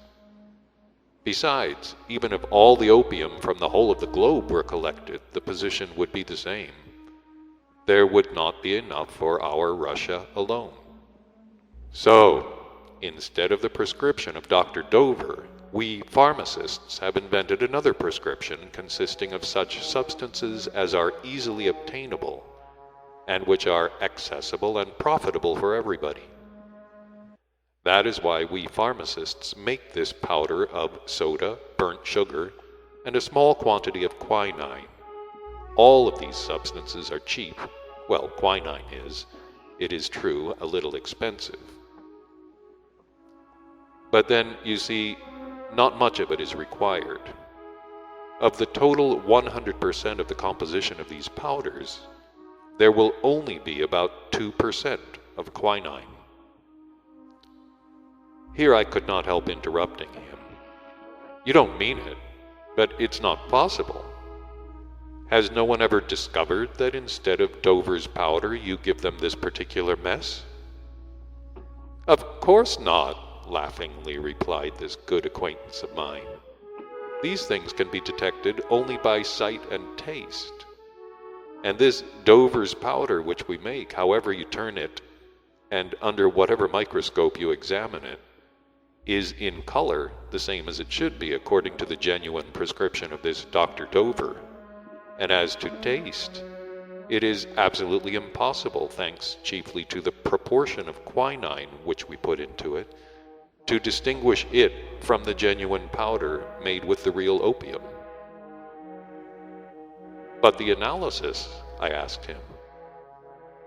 Besides, even if all the opium from the whole of the globe were collected, the position would be the same. There would not be enough for our Russia alone. So, instead of the prescription of Dr. Dover, we pharmacists have invented another prescription consisting of such substances as are easily obtainable and which are accessible and profitable for everybody. That is why we pharmacists make this powder of soda, burnt sugar, and a small quantity of quinine. All of these substances are cheap. Well, quinine is, it is true, a little expensive. But then, you see, not much of it is required. Of the total 100% of the composition of these powders, there will only be about 2% of quinine." Here I could not help interrupting him. "You don't mean it, but it's not possible. Has no one ever discovered that instead of Dover's powder you give them this particular mess?" "Of course not," laughingly replied this good acquaintance of mine. "These things can be detected only by sight and taste. And this Dover's powder which we make, however you turn it, and under whatever microscope you examine it, is in color the same as it should be according to the genuine prescription of this Dr. Dover. And as to taste, It is absolutely impossible, thanks chiefly to the proportion of quinine which we put into it, to distinguish it from the genuine powder made with the real opium. But the analysis, I asked him.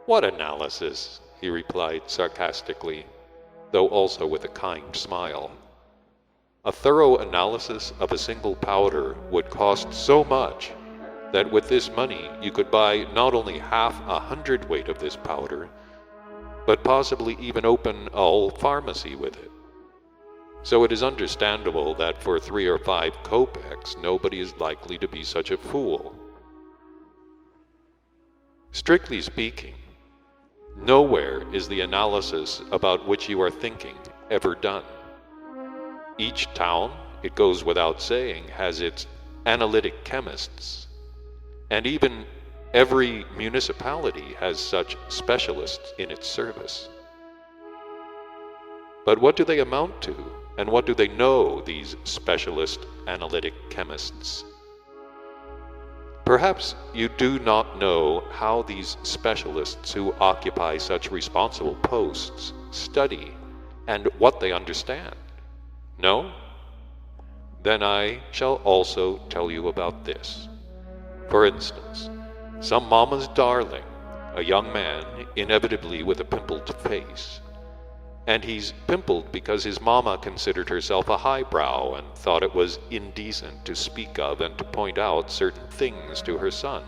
What analysis? He replied sarcastically, though also with a kind smile. A thorough analysis of a single powder would cost so much that with this money you could buy not only half a hundredweight of this powder, but possibly even open a whole pharmacy with it. So it is understandable that for 3 or 5 kopecks nobody is likely to be such a fool. Strictly speaking, nowhere is the analysis about which you are thinking ever done. Each town, it goes without saying, has its analytic chemists, and even every municipality has such specialists in its service. But what do they amount to, and what do they know, these specialist analytic chemists? Perhaps you do not know how these specialists who occupy such responsible posts study and what they understand. No? Then I shall also tell you about this. For instance, some mama's darling, a young man, inevitably with a pimpled face. And he's pimpled because his mama considered herself a highbrow and thought it was indecent to speak of and to point out certain things to her son.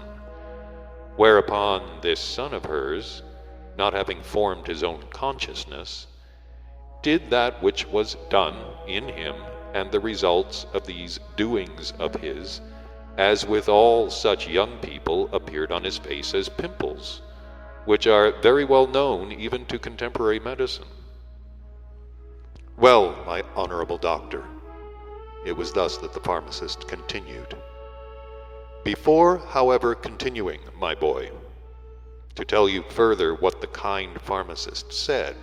Whereupon this son of hers, not having formed his own consciousness, did that which was done in him, and the results of these doings of his, as with all such young people, appeared on his face as pimples, which are very well known even to contemporary medicine. Well, my honorable doctor, it was thus that the pharmacist continued. Before, however, continuing, my boy, to tell you further what the kind pharmacist said,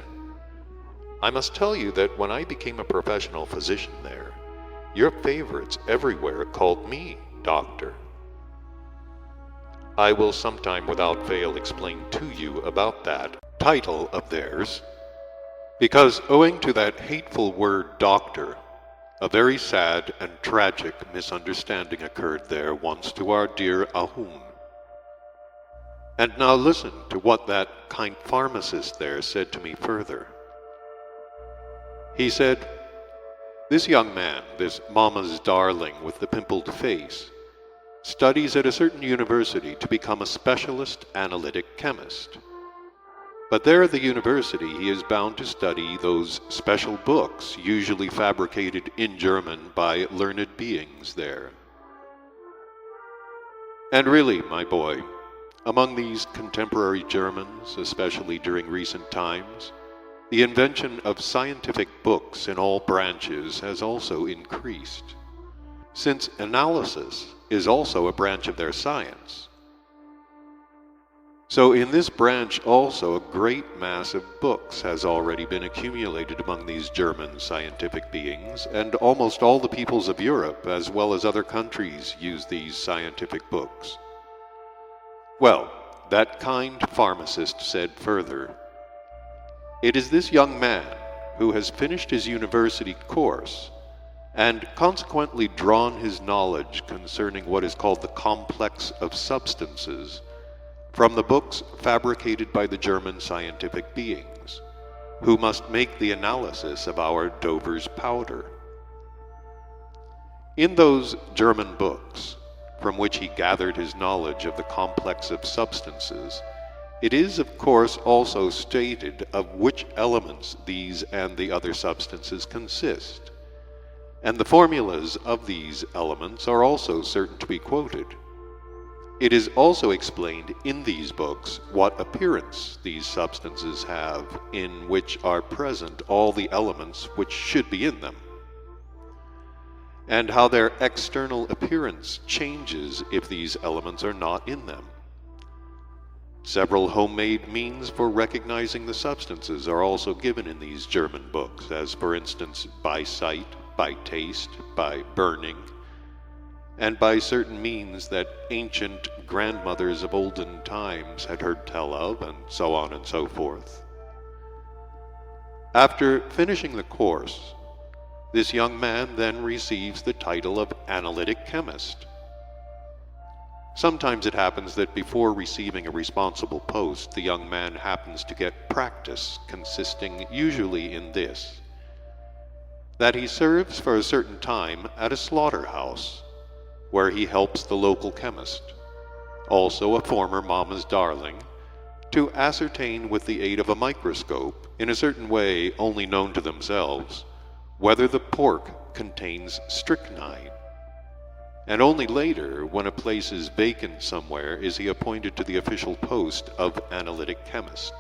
I must tell you that when I became a professional physician there, your favorites everywhere called me doctor. I will sometime without fail explain to you about that title of theirs, because owing to that hateful word doctor, a very sad and tragic misunderstanding occurred there once to our dear Ahun. And now listen to what that kind pharmacist there said to me further. He said, this young man, this mama's darling with the pimpled face, studies at a certain university to become a specialist analytic chemist. But there at the university he is bound to study those special books usually fabricated in German by learned beings there. And really, my boy, among these contemporary Germans, especially during recent times, the invention of scientific books in all branches has also increased, since analysis is also a branch of their science. So in this branch also a great mass of books has already been accumulated among these German scientific beings, and almost all the peoples of Europe, as well as other countries, use these scientific books. Well, that kind pharmacist said further, it is this young man who has finished his university course and consequently drawn his knowledge concerning what is called the complex of substances from the books fabricated by the German scientific beings, who must make the analysis of our Dover's powder. In those German books, from which he gathered his knowledge of the complex of substances, it is, of course, also stated of which elements these and the other substances consist, and the formulas of these elements are also certain to be quoted. It is also explained in these books what appearance these substances have, in which are present all the elements which should be in them, and how their external appearance changes if these elements are not in them. Several homemade means for recognizing the substances are also given in these German books, as for instance by sight, by taste, by burning, and by certain means that ancient grandmothers of olden times had heard tell of, and so on and so forth. After finishing the course, this young man then receives the title of analytic chemist. Sometimes it happens that before receiving a responsible post, the young man happens to get practice, consisting usually in this: that he serves for a certain time at a slaughterhouse, where he helps the local chemist, also a former mama's darling, to ascertain with the aid of a microscope, in a certain way only known to themselves, whether the pork contains strychnine. And only later, when a place is vacant somewhere, is he appointed to the official post of analytic chemist.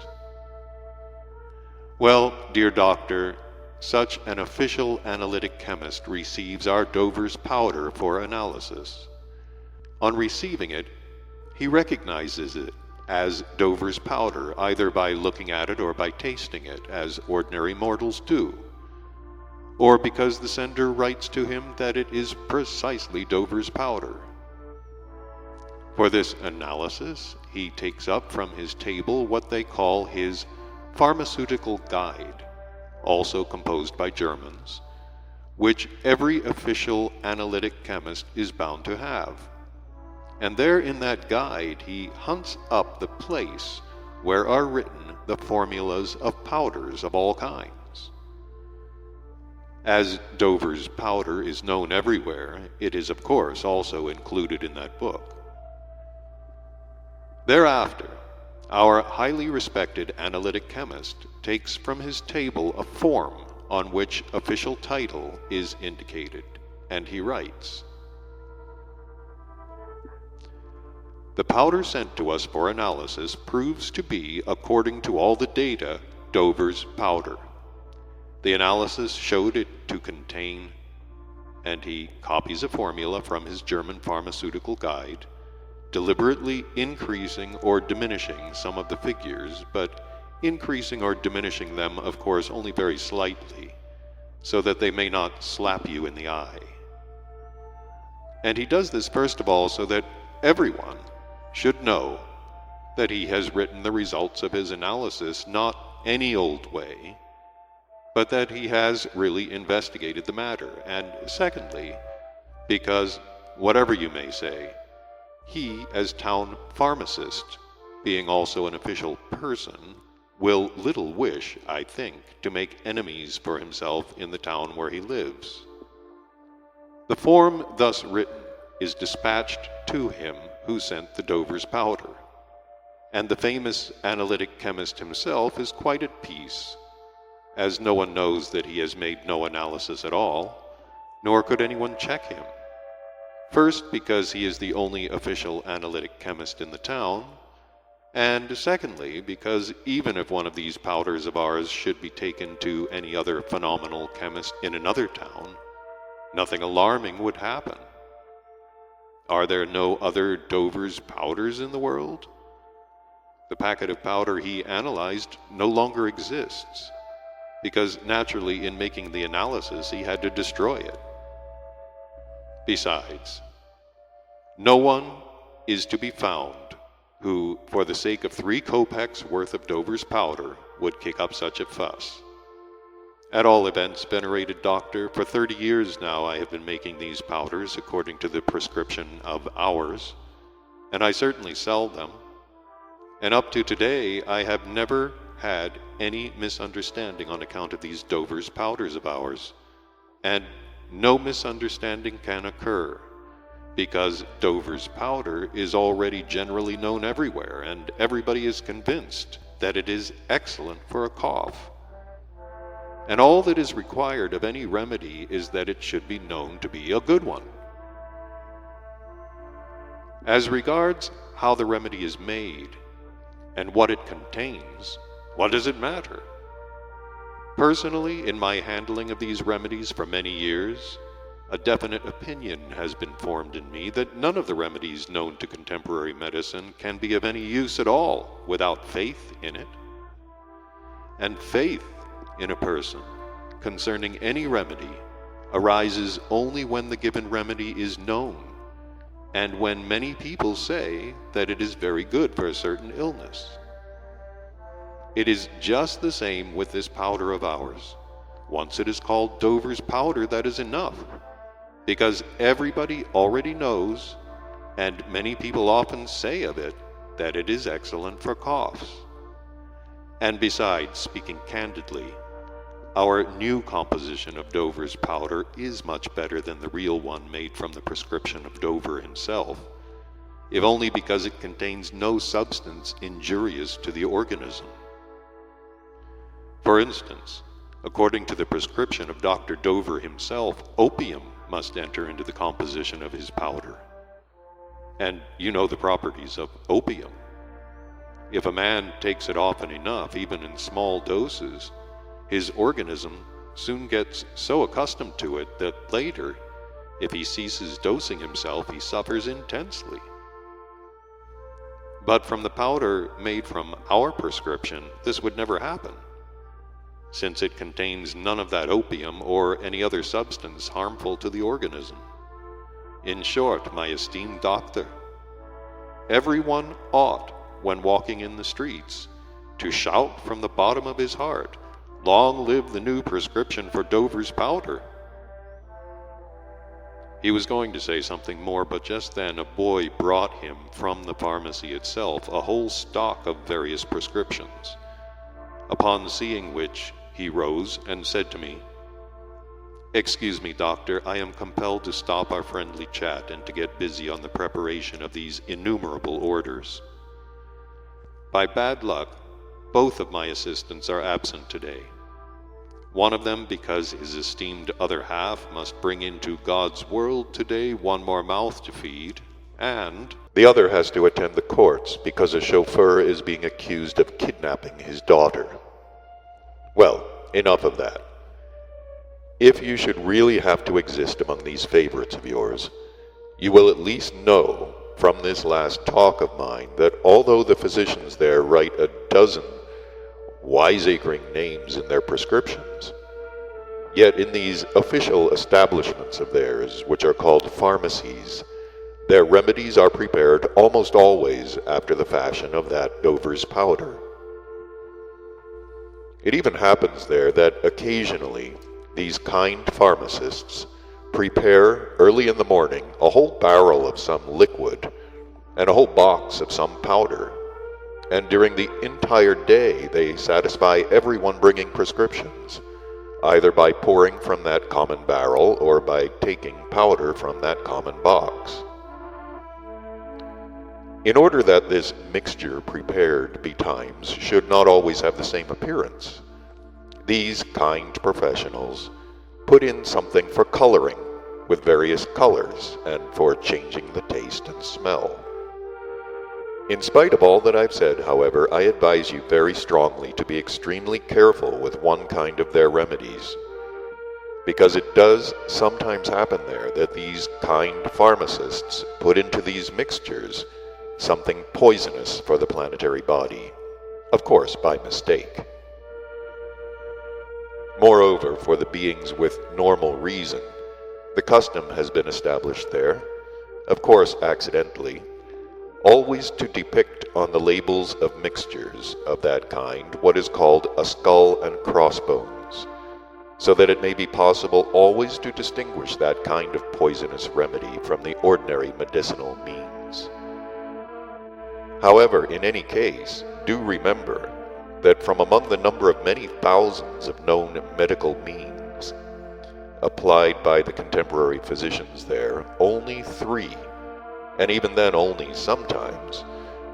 Well, dear doctor, such an official analytic chemist receives our Dover's powder for analysis. On receiving it, he recognizes it as Dover's powder, either by looking at it or by tasting it, as ordinary mortals do, or because the sender writes to him that it is precisely Dover's powder. For this analysis, he takes up from his table what they call his pharmaceutical guide, also composed by Germans, which every official analytic chemist is bound to have. And there in that guide he hunts up the place where are written the formulas of powders of all kinds. As Dover's powder is known everywhere, it is of course also included in that book. Thereafter, our highly respected analytic chemist takes from his table a form on which official title is indicated, and he writes: "The powder sent to us for analysis proves to be, according to all the data, Dover's powder. The analysis showed it to contain," and he copies a formula from his German pharmaceutical guide, deliberately increasing or diminishing some of the figures, but increasing or diminishing them, of course, only very slightly, so that they may not slap you in the eye. And he does this first of all so that everyone should know that he has written the results of his analysis not any old way, but that he has really investigated the matter, and secondly, because, whatever you may say, he, as town pharmacist, being also an official person, will little wish, I think, to make enemies for himself in the town where he lives. The form thus written is dispatched to him who sent the Dover's powder, and the famous analytic chemist himself is quite at peace, as no one knows that he has made no analysis at all, nor could anyone check him. First, because he is the only official analytic chemist in the town, and secondly, because even if one of these powders of ours should be taken to any other phenomenal chemist in another town, nothing alarming would happen. Are there no other Dover's powders in the world? The packet of powder he analyzed no longer exists, because naturally in making the analysis he had to destroy it. Besides, no one is to be found who, for the sake of 3 kopecks worth of Dover's powder, would kick up such a fuss. At all events, venerated doctor, for 30 years now I have been making these powders according to the prescription of ours, and I certainly sell them, and up to today I have never had any misunderstanding on account of these Dover's powders of ours, and no misunderstanding can occur, because Dover's powder is already generally known everywhere, and everybody is convinced that it is excellent for a cough. And all that is required of any remedy is that it should be known to be a good one. As regards how the remedy is made, and what it contains, what does it matter? Personally, in my handling of these remedies for many years, a definite opinion has been formed in me that none of the remedies known to contemporary medicine can be of any use at all without faith in it. And faith in a person concerning any remedy arises only when the given remedy is known, and when many people say that it is very good for a certain illness. It is just the same with this powder of ours. Once it is called Dover's powder, that is enough, because everybody already knows, and many people often say of it, that it is excellent for coughs. And besides, speaking candidly, our new composition of Dover's powder is much better than the real one made from the prescription of Dover himself, if only because it contains no substance injurious to the organism. For instance, according to the prescription of Dr. Dover himself, opium must enter into the composition of his powder. And you know the properties of opium. If a man takes it often enough, even in small doses, his organism soon gets so accustomed to it that later, if he ceases dosing himself, he suffers intensely. But from the powder made from our prescription, this would never happen, since it contains none of that opium or any other substance harmful to the organism. In short, my esteemed doctor, everyone ought, when walking in the streets, to shout from the bottom of his heart, "Long live the new prescription for Dover's powder." He was going to say something more, but just then a boy brought him from the pharmacy itself a whole stock of various prescriptions, upon seeing which he rose and said to me, "Excuse me, doctor, I am compelled to stop our friendly chat and to get busy on the preparation of these innumerable orders. By bad luck, both of my assistants are absent today. One of them because his esteemed other half must bring into God's world today one more mouth to feed, and the other has to attend the courts because a chauffeur is being accused of kidnapping his daughter. Well, enough of that. If you should really have to exist among these favorites of yours, you will at least know from this last talk of mine that although the physicians there write a dozen wiseacring names in their prescriptions, yet in these official establishments of theirs, which are called pharmacies, their remedies are prepared almost always after the fashion of that Dover's powder. It even happens there that occasionally these kind pharmacists prepare early in the morning a whole barrel of some liquid and a whole box of some powder, and during the entire day they satisfy everyone bringing prescriptions, either by pouring from that common barrel or by taking powder from that common box. In order that this mixture prepared betimes should not always have the same appearance, these kind professionals put in something for coloring with various colors and for changing the taste and smell. In spite of all that I've said, however, I advise you very strongly to be extremely careful with one kind of their remedies, because it does sometimes happen there that these kind pharmacists put into these mixtures something poisonous for the planetary body, of course by mistake. Moreover, for the beings with normal reason, the custom has been established there, of course accidentally, always to depict on the labels of mixtures of that kind what is called a skull and crossbones, so that it may be possible always to distinguish that kind of poisonous remedy from the ordinary medicinal means. However, in any case, do remember that from among the number of many thousands of known medical means applied by the contemporary physicians there, only 3, and even then only sometimes,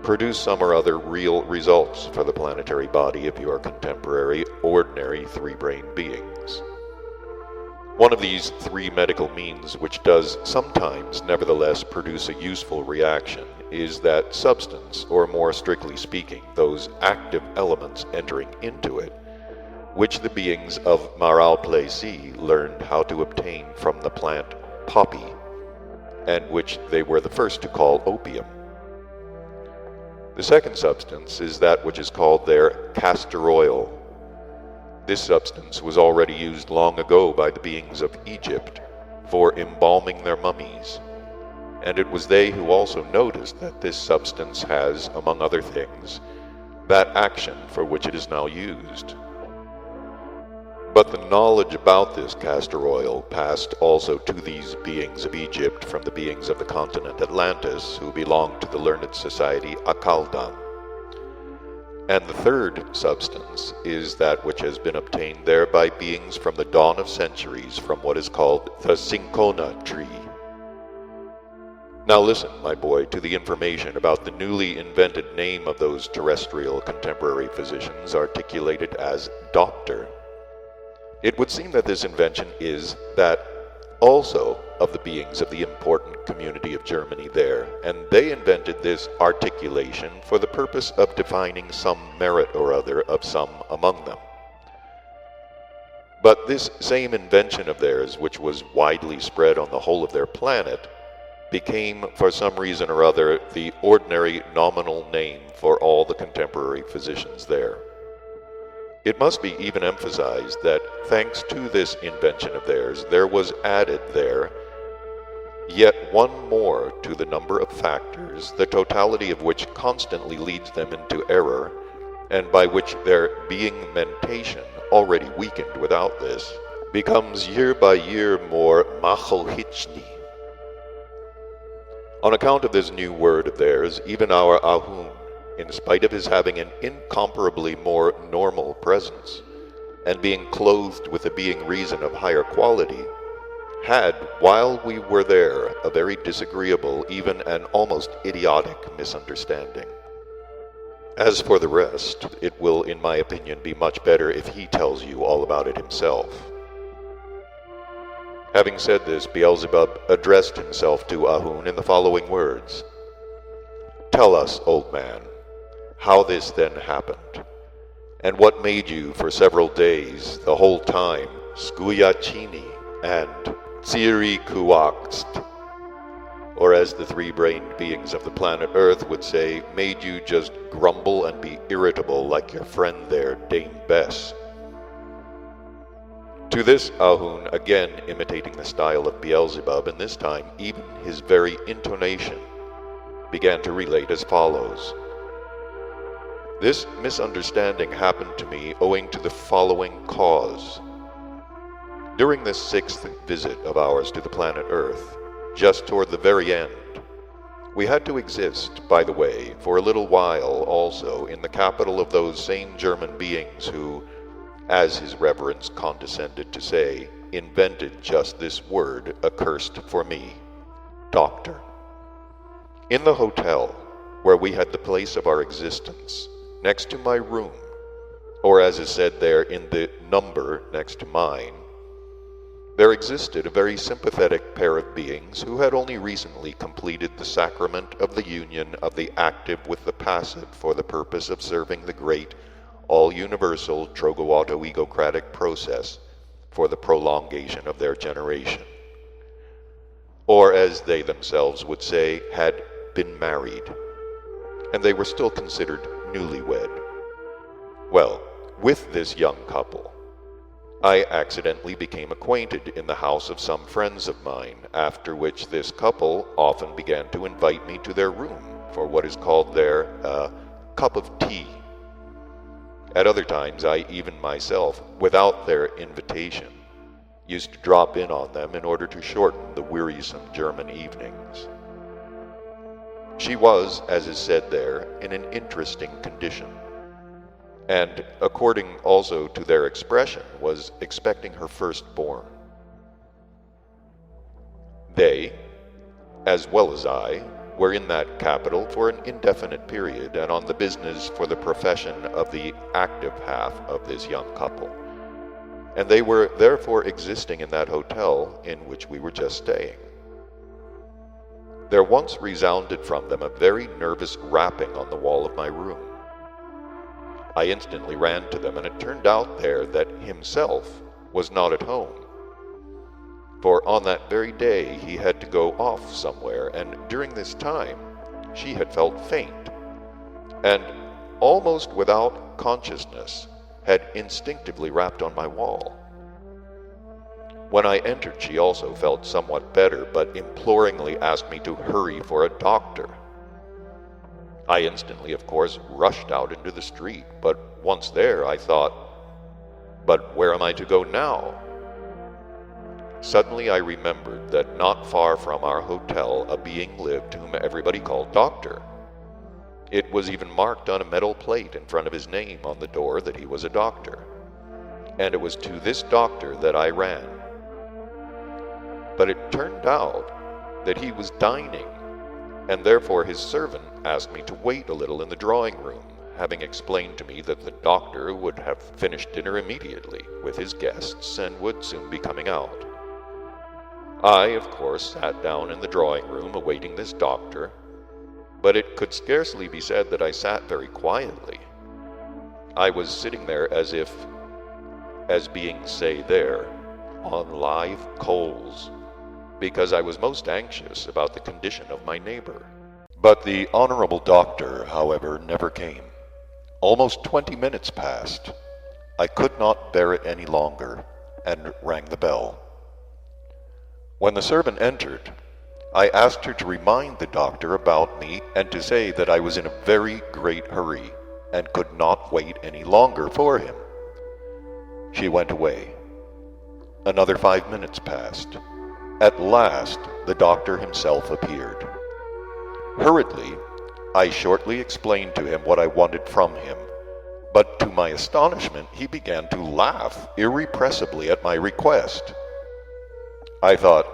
produce some or other real results for the planetary body of your contemporary, ordinary three-brained beings. One of these 3 medical means which does sometimes nevertheless produce a useful reaction is that substance, or more strictly speaking, those active elements entering into it, which the beings of Maralplesi learned how to obtain from the plant poppy, and which they were the first to call opium. The second substance is that which is called their castor oil. This substance was already used long ago by the beings of Egypt for embalming their mummies, and it was they who also noticed that this substance has, among other things, that action for which it is now used. But the knowledge about this castor oil passed also to these beings of Egypt from the beings of the continent Atlantis, who belonged to the learned society Akaldan. And the third substance is that which has been obtained there by beings from the dawn of centuries from what is called the cinchona tree. Now listen, my boy, to the information about the newly invented name of those terrestrial contemporary physicians articulated as doctor. It would seem that this invention is that also of the beings of the important community of Germany there, and they invented this articulation for the purpose of defining some merit or other of some among them. But this same invention of theirs, which was widely spread on the whole of their planet, became, for some reason or other, the ordinary nominal name for all the contemporary physicians there. It must be even emphasized that thanks to this invention of theirs, there was added there yet one more to the number of factors, the totality of which constantly leads them into error, and by which their being mentation, already weakened without this, becomes year by year more machohichni. On account of this new word of theirs, even our Ahun, in spite of his having an incomparably more normal presence, and being clothed with a being reason of higher quality, had, while we were there, a very disagreeable, even an almost idiotic misunderstanding. As for the rest, it will, in my opinion, be much better if he tells you all about it himself. Having said this, Beelzebub addressed himself to Ahun in the following words: "Tell us, old man, how this then happened, and what made you for several days, the whole time, skuyachini and tsirikuakst, or as the three-brained beings of the planet Earth would say, made you just grumble and be irritable like your friend there, Dame Bess." To this Ahun, again imitating the style of Beelzebub, and this time even his very intonation, began to relate as follows. This misunderstanding happened to me owing to the following cause. During this 6th visit of ours to the planet Earth, just toward the very end, we had to exist, by the way, for a little while also in the capital of those same German beings who, as his reverence condescended to say, invented just this word accursed for me, doctor. In the hotel, where we had the place of our existence, next to my room, or as is said there, in the number next to mine, there existed a very sympathetic pair of beings who had only recently completed the sacrament of the union of the active with the passive for the purpose of serving the great, all-universal Trogoauto-egocratic process for the prolongation of their generation. Or, as they themselves would say, had been married, and they were still considered newlywed. Well, with this young couple, I accidentally became acquainted in the house of some friends of mine, after which this couple often began to invite me to their room for what is called there a cup of tea. At other times, I even myself, without their invitation, used to drop in on them in order to shorten the wearisome German evenings. She was, as is said there, in an interesting condition, and, according also to their expression, was expecting her firstborn. They, as well as I, were in that capital for an indefinite period and on the business for the profession of the active half of this young couple, and they were therefore existing in that hotel in which we were just staying. There once resounded from them a very nervous rapping on the wall of my room. I instantly ran to them, and it turned out there that himself was not at home, for on that very day he had to go off somewhere, and during this time she had felt faint, and almost without consciousness had instinctively rapped on my wall. When I entered, she also felt somewhat better, but imploringly asked me to hurry for a doctor. I instantly, of course, rushed out into the street, but once there I thought, but where am I to go now? Suddenly I remembered that not far from our hotel a being lived whom everybody called Doctor. It was even marked on a metal plate in front of his name on the door that he was a doctor. And it was to this doctor that I ran. But it turned out that he was dining, and therefore his servant asked me to wait a little in the drawing room, having explained to me that the doctor would have finished dinner immediately with his guests and would soon be coming out. I, of course, sat down in the drawing room awaiting this doctor, but it could scarcely be said that I sat very quietly. I was sitting there as being, say, there, on live coals, because I was most anxious about the condition of my neighbor. But the honorable doctor, however, never came. Almost 20 minutes passed. I could not bear it any longer, and rang the bell. When the servant entered, I asked her to remind the doctor about me and to say that I was in a very great hurry and could not wait any longer for him. She went away. Another 5 minutes passed. At last, the doctor himself appeared. Hurriedly, I shortly explained to him what I wanted from him, but to my astonishment, he began to laugh irrepressibly at my request. I thought,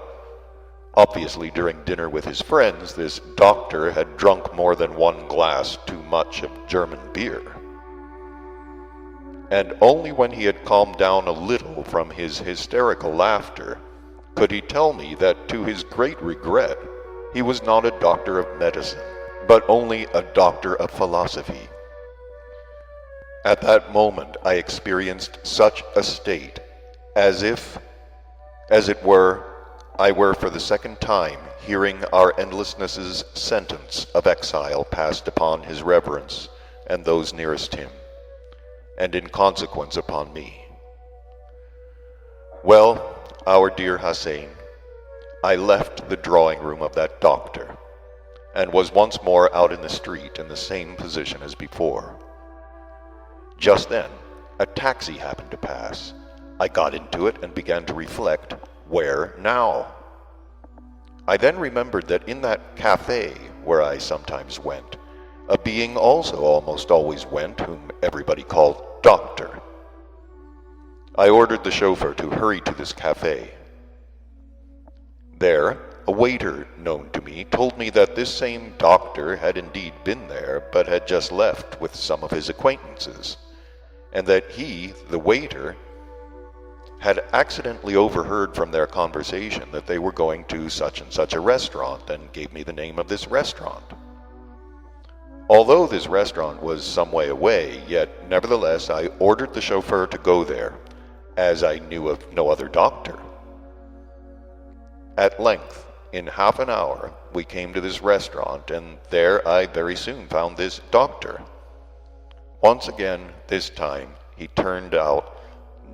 obviously during dinner with his friends, this doctor had drunk more than one glass too much of German beer. And only when he had calmed down a little from his hysterical laughter could he tell me that, to his great regret, he was not a doctor of medicine, but only a doctor of philosophy. At that moment I experienced such a state as if, as it were, I were for the second time hearing our endlessness's sentence of exile passed upon his reverence and those nearest him, and in consequence upon me. Well, our dear Hussein, I left the drawing room of that doctor, and was once more out in the street in the same position as before. Just then, a taxi happened to pass. I got into it and began to reflect, where now? I then remembered that in that cafe where I sometimes went, a being also almost always went whom everybody called Doctor. I ordered the chauffeur to hurry to this cafe. There, a waiter known to me told me that this same doctor had indeed been there, but had just left with some of his acquaintances, and that he, the waiter, had accidentally overheard from their conversation that they were going to such and such a restaurant, and gave me the name of this restaurant. Although this restaurant was some way away, yet nevertheless I ordered the chauffeur to go there, as I knew of no other doctor. At length, in half an hour, we came to this restaurant, and there I very soon found this doctor. Once again, this time, he turned out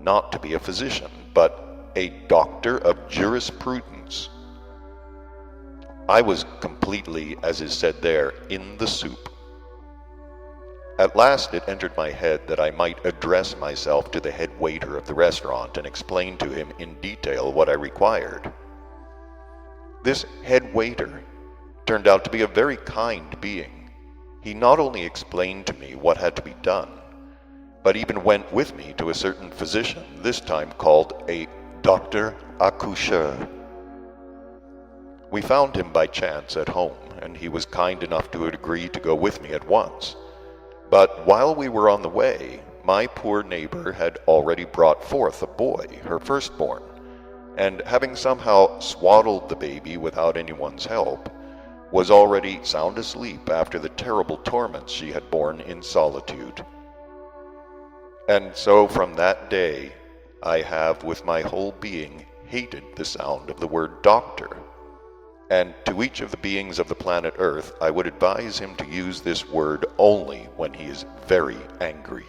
not to be a physician, but a doctor of jurisprudence. I was completely, as is said there, in the soup. At last it entered my head that I might address myself to the head waiter of the restaurant and explain to him in detail what I required. This head waiter turned out to be a very kind being. He not only explained to me what had to be done, but even went with me to a certain physician, this time called a doctor accoucheur. We found him by chance at home, and he was kind enough to agree to go with me at once. But while we were on the way, my poor neighbor had already brought forth a boy, her firstborn, and having somehow swaddled the baby without anyone's help, was already sound asleep after the terrible torments she had borne in solitude. And so from that day, I have with my whole being hated the sound of the word doctor, and to each of the beings of the planet Earth I would advise him to use this word only when he is very angry.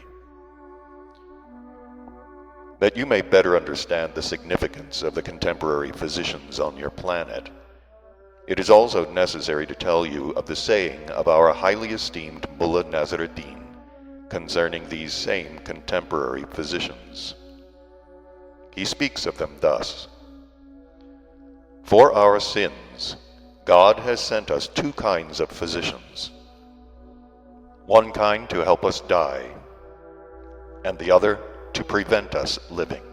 That you may better understand the significance of the contemporary physicians on your planet, it is also necessary to tell you of the saying of our highly esteemed Mullah Nasruddin concerning these same contemporary physicians. He speaks of them thus: "For our sins, God has sent us two kinds of physicians, one kind to help us die, and the other to prevent us living.